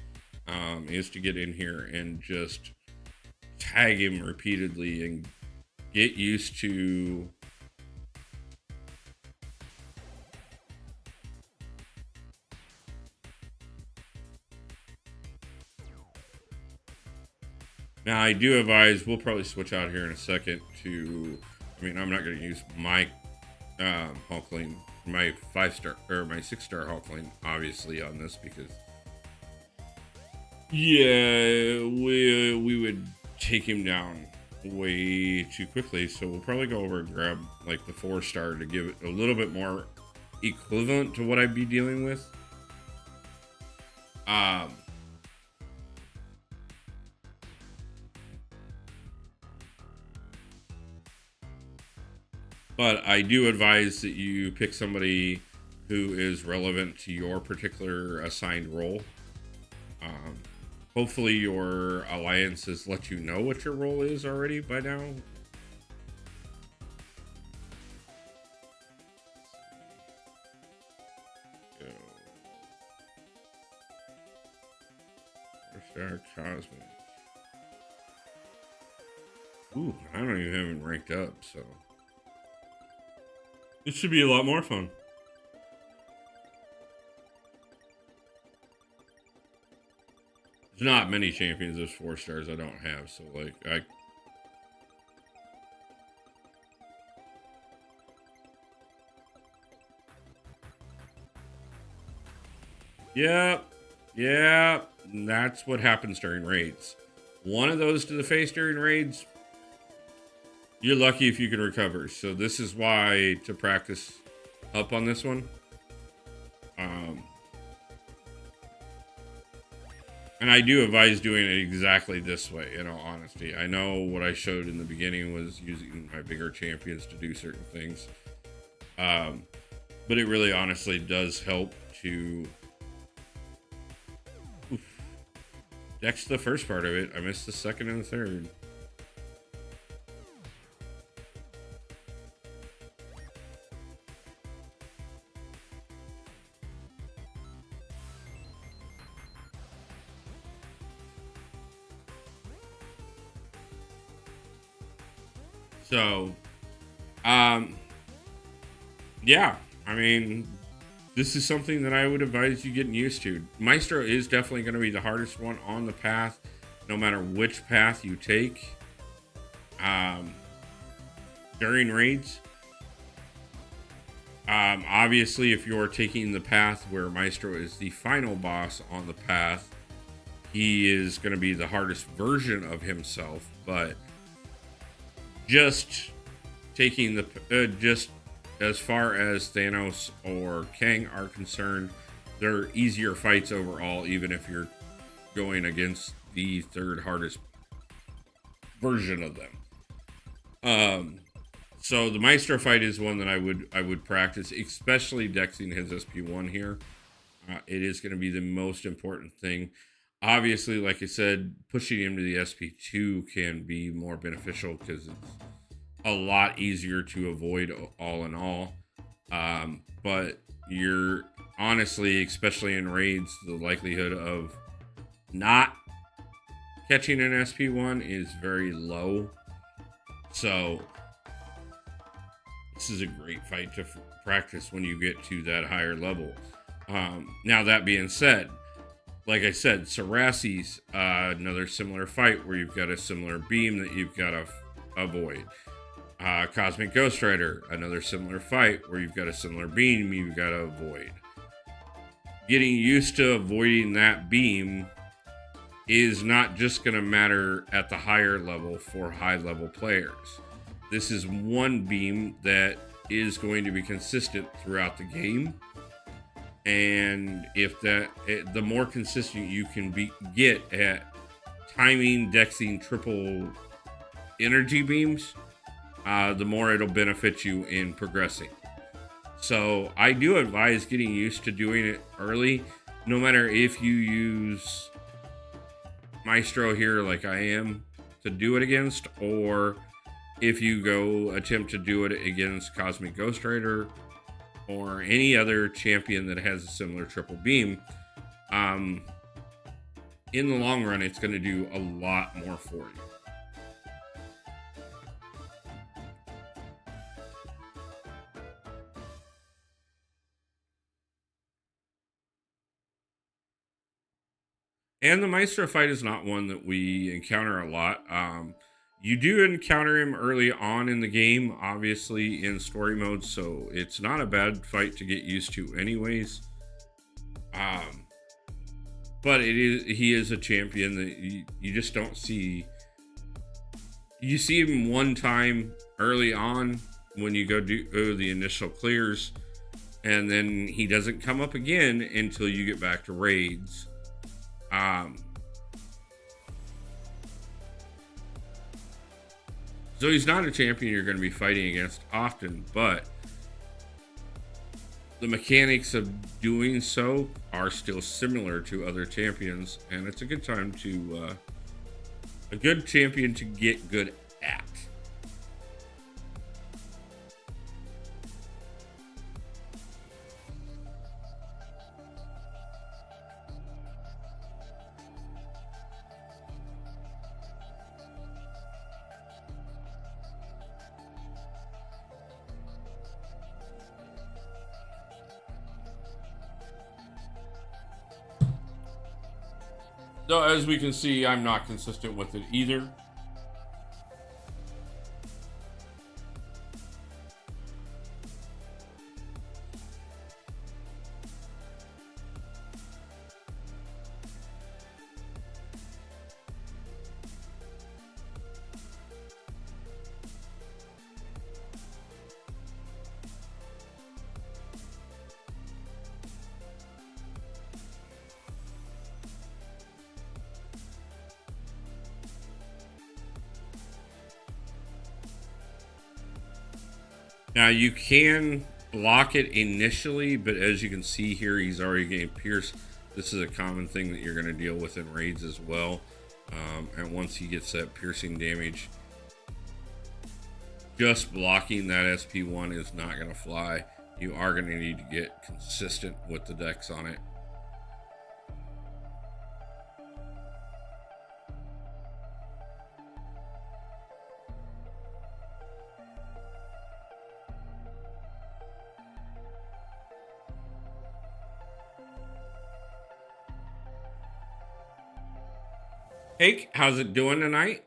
is to get in here and just tag him repeatedly and get used to now. I do advise, we'll probably switch out here in a second to, I mean, I'm not going to use my Hulkling, my 5-star or my 6-star Hulkling, obviously, on this, because yeah, we would take him down way too quickly. So we'll probably go over and grab like the 4-star to give it a little bit more equivalent to what I'd be dealing with. But I do advise that you pick somebody who is relevant to your particular assigned role. Hopefully your alliances let you know what your role is already by now. Go. 4-star Cosmic. Ooh, I don't even have him ranked up, so it should be a lot more fun. There's not many champions as 4 stars I don't have, so like Yep. Yep. And that's what happens during raids. One of those to the face during raids, you're lucky if you can recover. So this is why to practice up on this one. And I do advise doing it exactly this way, in all honesty. I know what I showed in the beginning was using my bigger champions to do certain things. But it really honestly does help to... Dex the first part of it. I missed the second and the third. So, yeah, I mean, this is something that I would advise you getting used to. Maestro is definitely going to be the hardest one on the path, no matter which path you take. During raids, obviously, if you're taking the path where Maestro is the final boss on the path, he is going to be the hardest version of himself. But just taking the just as far as Thanos or Kang are concerned, they're easier fights overall, even if you're going against the third hardest version of them. So the Maestro fight is one that I would practice, especially dexing his SP1 here. It is going to be the most important thing. Obviously, like I said, pushing him to the SP2 can be more beneficial because it's a lot easier to avoid all in all. But you're honestly, especially in raids, the likelihood of not catching an SP1 is very low. So this is a great fight to practice when you get to that higher level. Now, that being said, like I said, Sarasi's another similar fight where you've got a similar beam that you've got to avoid. Cosmic Ghost Rider, another similar fight where you've got a similar beam you've got to avoid. Getting used to avoiding that beam is not just going to matter at the higher level for high level players. This is one beam that is going to be consistent throughout the game. And if the more consistent you can get at timing, dexing triple energy beams, the more it'll benefit you in progressing. So I do advise getting used to doing it early, no matter if you use Maestro here like I am to do it against, or if you go attempt to do it against Cosmic Ghost Rider or any other champion that has a similar triple beam. In the long run, it's going to do a lot more for you. And the Maestro fight is not one that we encounter a lot. You do encounter him early on in the game, obviously in story mode, so it's not a bad fight to get used to anyways. But he is a champion that you just don't see. You see him one time early on when you go do the initial clears, and then he doesn't come up again until you get back to raids. So he's not a champion you're going to be fighting against often, but the mechanics of doing so are still similar to other champions, and it's a good time to a good champion to get good at. So as we can see, I'm not consistent with it either. Now you can block it initially, but as you can see here, he's already getting pierced. This is a common thing that you're going to deal with in raids as well. And once he gets that piercing damage, just blocking that SP1 is not going to fly. You are going to need to get consistent with the dex on it. Hey, how's it doing tonight?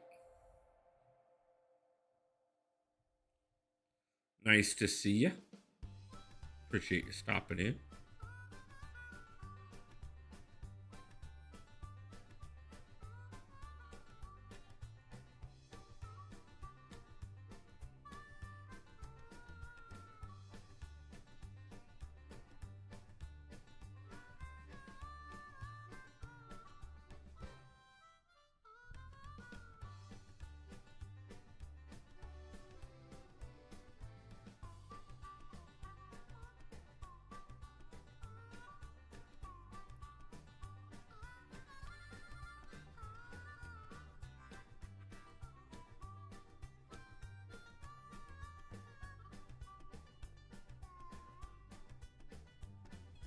Nice to see you. Appreciate you stopping in.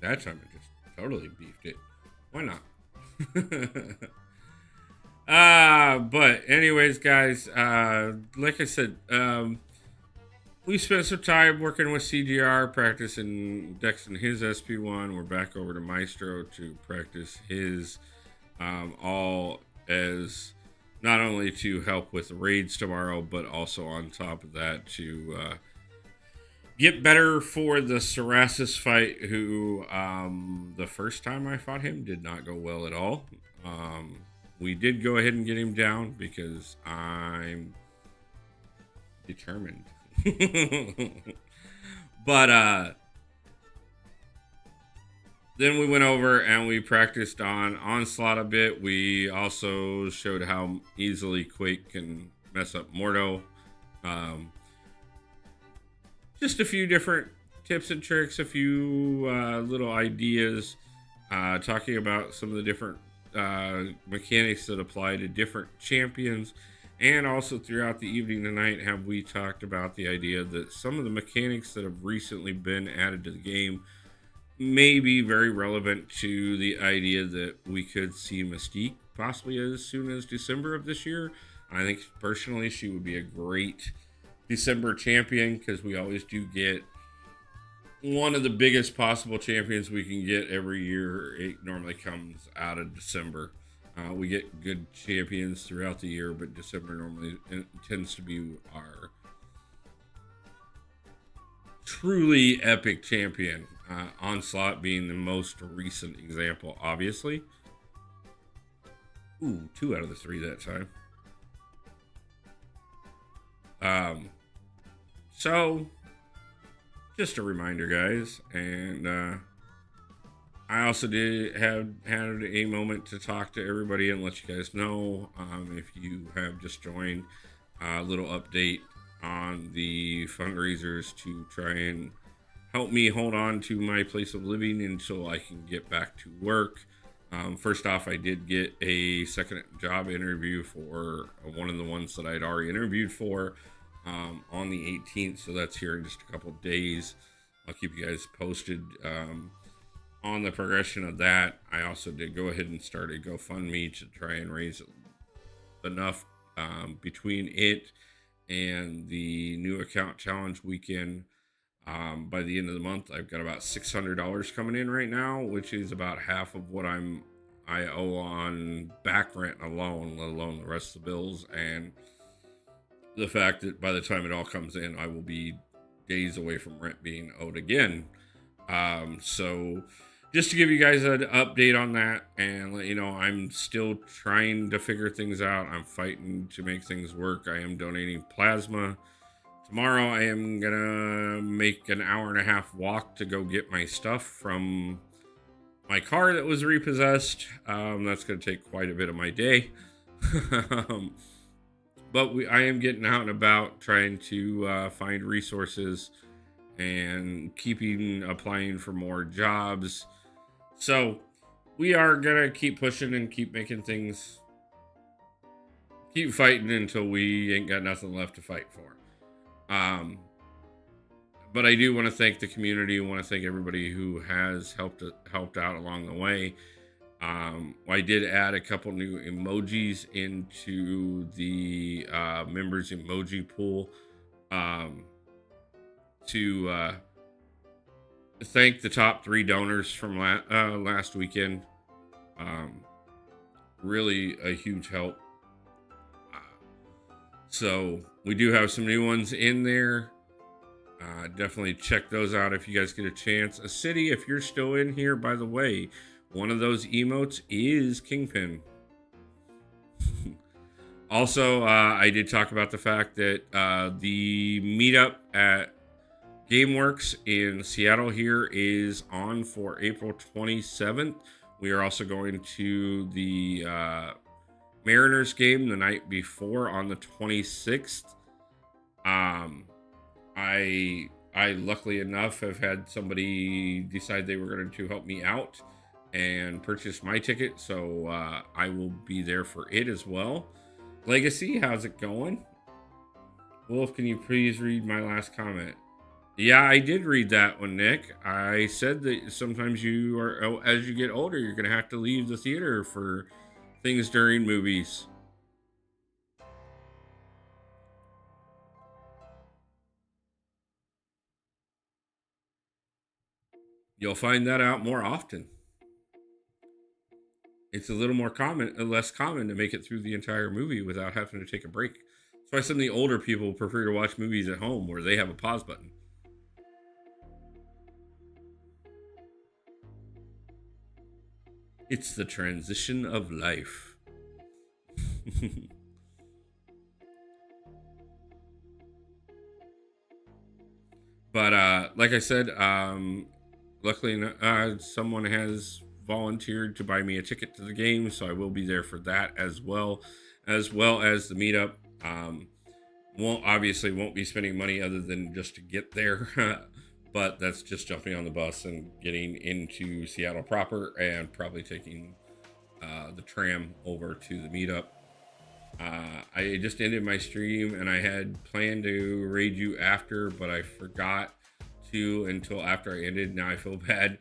That time I just totally beefed it. Why not? But anyways, guys, like I said, we spent some time working with CGR, practicing Dexing his SP1. We're back over to Maestro to practice his, all as not only to help with raids tomorrow, but also on top of that to get better for the Sarasis fight, who the first time I fought him did not go well at all. We did go ahead and get him down because I'm determined. But then we went over and we practiced on Onslaught a bit. We also showed how easily Quake can mess up Mordo. Just a few different tips and tricks, a few little ideas, talking about some of the different mechanics that apply to different champions. And also throughout the evening tonight, have we talked about the idea that some of the mechanics that have recently been added to the game may be very relevant to the idea that we could see Mystique possibly as soon as December of this year. I think personally she would be a great December champion because we always do get one of the biggest possible champions we can get every year. It normally comes out of December. We get good champions throughout the year, but December normally tends to be our truly epic champion. Onslaught being the most recent example, obviously. Ooh, 2 out of the 3 that time. So, just a reminder, guys, and I also did had a moment to talk to everybody and let you guys know, if you have just joined, a little update on the fundraisers to try and help me hold on to my place of living until I can get back to work. First off, I did get a second job interview for one of the ones that I'd already interviewed for on the 18th, so that's here in just a couple days. I'll keep you guys posted on the progression of that. I also did go ahead and start a GoFundMe to try and raise enough between it and the new account challenge weekend. By the end of the month, I've got about $600 coming in right now, which is about half of what I'm I owe on back rent alone, let alone the rest of the bills, and the fact that by the time it all comes in, I will be days away from rent being owed again. So just to give you guys an update on that and let you know, I'm still trying to figure things out. I'm fighting to make things work. I am donating plasma. Tomorrow I am gonna make an hour and a half walk to go get my stuff from my car that was repossessed. That's gonna take quite a bit of my day. um, but I am getting out and about trying to find resources and keeping applying for more jobs. So we are gonna keep pushing and keep making things, keep fighting until we ain't got nothing left to fight for. But I do want to thank the community. I want to thank everybody who has helped out along the way. I did add a couple new emojis into the members emoji pool to thank the top 3 donors from last weekend. Really a huge help. So we do have some new ones in there. Definitely check those out if you guys get a chance. A city, if you're still in here, by the way, one of those emotes is Kingpin. Also, I did talk about the fact that the meetup at GameWorks in Seattle here is on for April 27th. We are also going to the Mariners game the night before on the 26th. I luckily enough have had somebody decide they were going to help me out and purchase my ticket, so I will be there for it as well. Legacy, how's it going? Wolf, can you please read my last comment? Yeah, I did read that one, Nick. I said that sometimes you are, as you get older, you're going to have to leave the theater for things during movies. You'll find that out more often. It's a little more common, less common to make it through the entire movie without having to take a break. That's why some of the older people prefer to watch movies at home where they have a pause button. It's the transition of life. But like I said, luckily someone has volunteered to buy me a ticket to the game, so I will be there for that as well as the meetup. Won't be spending money other than just to get there. But that's just jumping on the bus and getting into Seattle proper and probably taking the tram over to the meetup. I just ended my stream and I had planned to raid you after, but I forgot to until after I ended. Now I feel bad,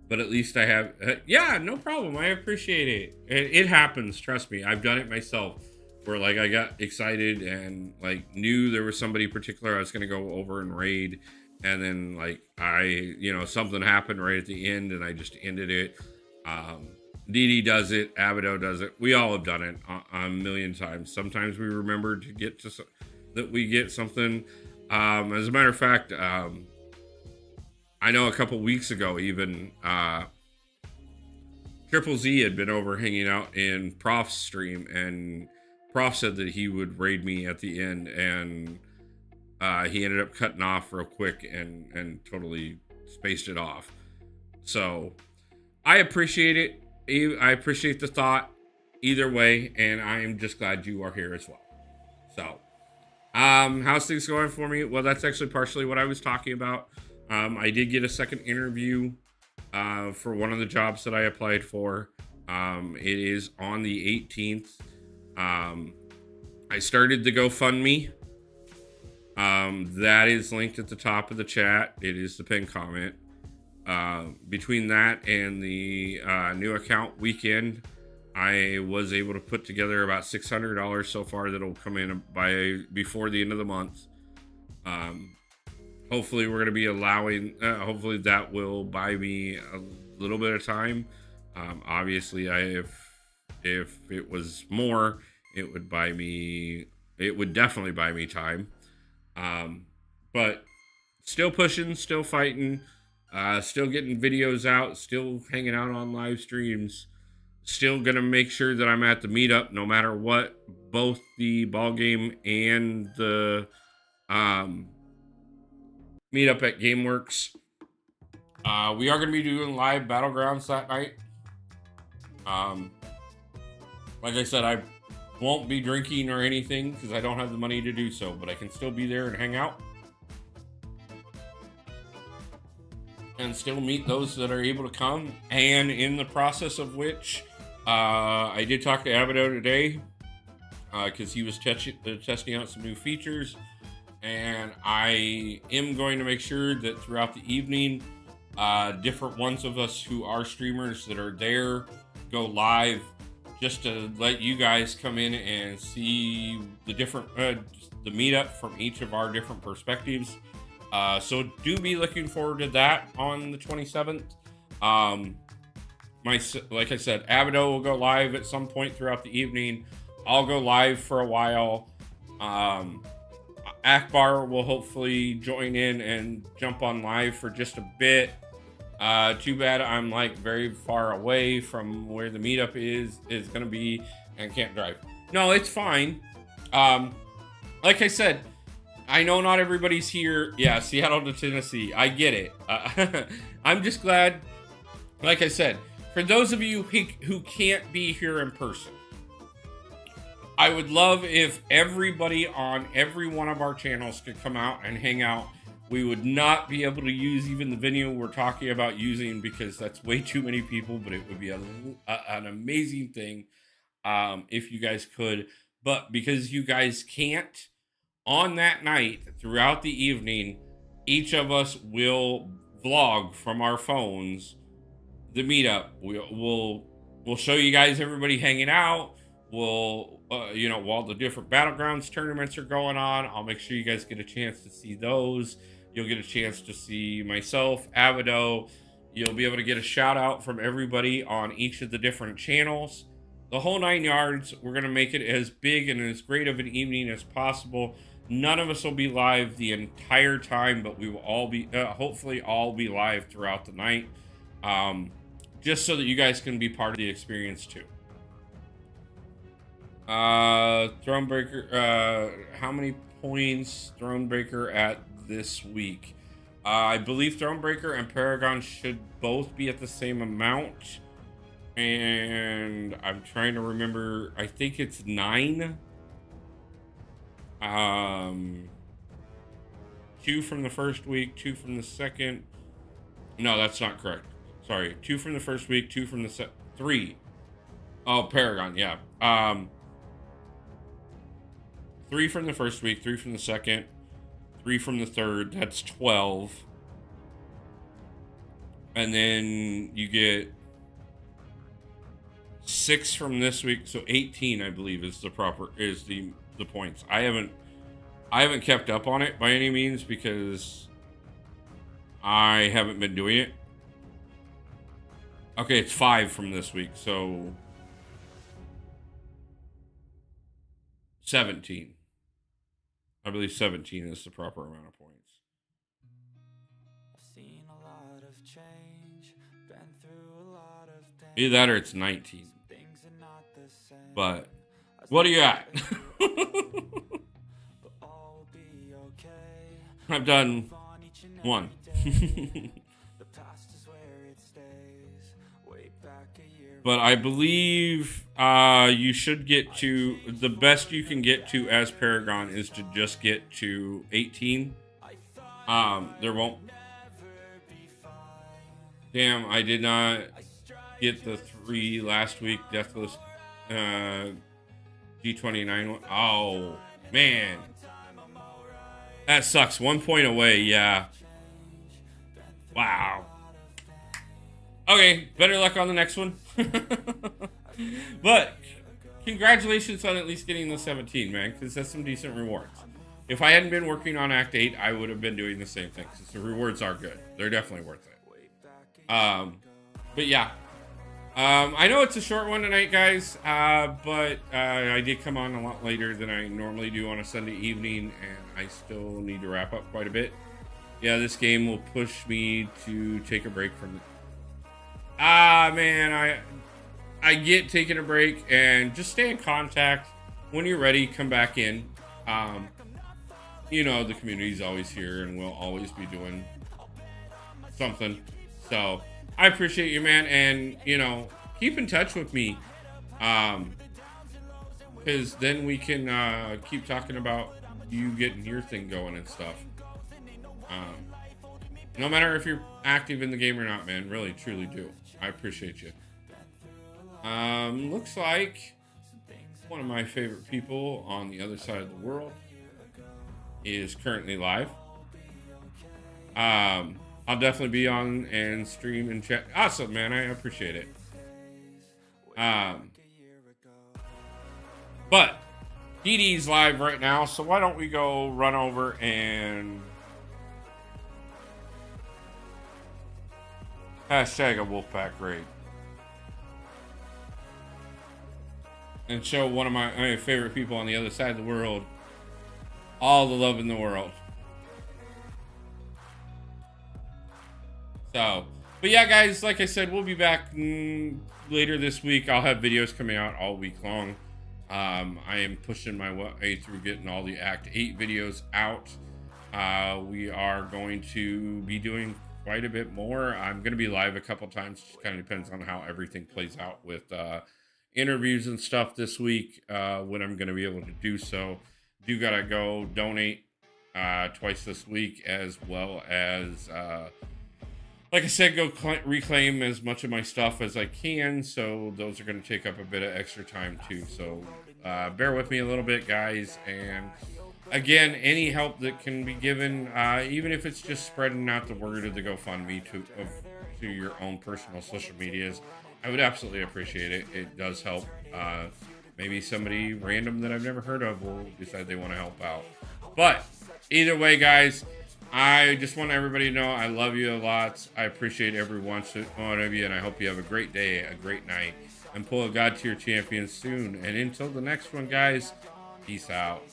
but at least I have. Yeah, no problem. I appreciate it. It happens. Trust me. I've done it myself. Where like I got excited and like knew there was somebody particular I was going to go over and raid. And then like something happened right at the end and I just ended it. DD does it, Abido does it. We all have done it a million times. Sometimes we remember to get to that we get something. As a matter of fact, I know a couple weeks ago even Triple Z had been over hanging out in Prof's stream, and Prof said that he would raid me at the end, and he ended up cutting off real quick and totally spaced it off. So I appreciate it. I appreciate the thought either way, and I am just glad you are here as well. So, how's things going for me? Well, that's actually partially what I was talking about. I did get a second interview for one of the jobs that I applied for. It is on the 18th. I started the GoFundMe. That is linked at the top of the chat. It is the pinned comment. Between that and the new account weekend, I was able to put together about $600 so far that'll come in before the end of the month. Hopefully we're going to be allowing, hopefully that will buy me a little bit of time Obviously, if it was more, it would definitely buy me time. Um, but still pushing, still fighting, still getting videos out, still hanging out on live streams, still gonna make sure that I'm at the meetup no matter what, both the ball game and the um, meetup at GameWorks. We are gonna be doing live battlegrounds that night. Um, like I said, I won't be drinking or anything because I don't have the money to do so, but I can still be there and hang out and still meet those that are able to come. And in the process of which, I did talk to Abido today because he was testing out some new features, and I am going to make sure that throughout the evening, different ones of us who are streamers that are there go live just to let you guys come in and see the different the meetup from each of our different perspectives. So do be looking forward to that on the 27th. Like I said, Abido will go live at some point throughout the evening. I'll go live for a while. Akbar will hopefully join in and jump on live for just a bit. Too bad I'm like very far away from where the meetup is gonna be and can't drive. No, it's fine. Like I said, I know not everybody's here. Yeah, Seattle to Tennessee. I get it. I'm just glad, like I said, for those of you who can't be here in person, I would love if everybody on every one of our channels could come out and hang out. We would not be able to use even the venue we're talking about using because that's way too many people, but it would be an amazing thing if you guys could. But because you guys can't, on that night, throughout the evening, each of us will vlog from our phones the meetup. We'll show you guys everybody hanging out. We'll while the different battlegrounds tournaments are going on, I'll make sure you guys get a chance to see those. You'll get a chance to see myself, Abido. You'll be able to get a shout out from everybody on each of the different channels. The whole 9 yards. We're going to make it as big and as great of an evening as possible. None of us will be live the entire time, but we will all be, hopefully all be live throughout the night. Just so that you guys can be part of the experience too. Thronebreaker, how many points Thronebreaker at this week? I believe Thronebreaker and Paragon should both be at the same amount. And I'm trying to remember, I think it's 9. 2 from the first week, 2 from the second. No, that's not correct. Sorry, 2 from the first week, 2 from the 3. Oh, Paragon, yeah. 3 from the first week, 3 from the second, 3 from the third. That's 12. And then you get 6 from this week, so 18, I believe, is the points. I haven't kept up on it by any means because I haven't been doing it. Okay, it's 5 from this week, so 17. I believe 17 is the proper amount of points. Either that or it's 19. But what do you got? I've done 1. But I believe you should get to, the best you can get to as Paragon is to just get to 18. There won't. Damn, I did not get the 3 last week. Deathless G29. Oh, man. That sucks. 1 point away, yeah. Wow. Okay, better luck on the next one. But congratulations on at least getting the 17, man, because that's some decent rewards. If I hadn't been working on Act 8, I would have been doing the same thing, because the rewards are good. They're definitely worth it. But yeah, I know it's a short one tonight, guys, but I did come on a lot later than I normally do on a Sunday evening, and I still need to wrap up quite a bit. Yeah, this game will push me to take a break from it. Man, I get taking a break, and just stay in contact. When you're ready, come back in. Um, the community's always here, and we'll always be doing something. So I appreciate you, man, and keep in touch with me, because then we can keep talking about you getting your thing going and stuff. Um, no matter if you're active in the game or not, man, really, truly do. I appreciate you. Looks like one of my favorite people on the other side of the world is currently live. I'll definitely be on and stream and chat. Awesome, man. I appreciate it. But Dee Dee's live right now, so why don't we go run over and hashtag a Wolfpack raid and show one of my favorite people on the other side of the world all the love in the world. So, but yeah, guys, like I said, we'll be back later this week. I'll have videos coming out all week long. I am pushing my way through getting all the Act 8 videos out. We are going to be doing quite a bit more. I'm going to be live a couple times. Just kind of depends on how everything plays out with interviews and stuff this week, when I'm going to be able to do so. Do got to go donate twice this week, as well as... like I said, go reclaim as much of my stuff as I can. So those are going to take up a bit of extra time too. So bear with me a little bit, guys. And again, any help that can be given, even if it's just spreading out the word of the GoFundMe to your own personal social medias, I would absolutely appreciate it. It does help. Maybe somebody random that I've never heard of will decide they want to help out. But either way, guys, I just want everybody to know I love you a lot. I appreciate every one of you, and I hope you have a great day, a great night, and pull a God tier champion soon. And until the next one, guys, peace out.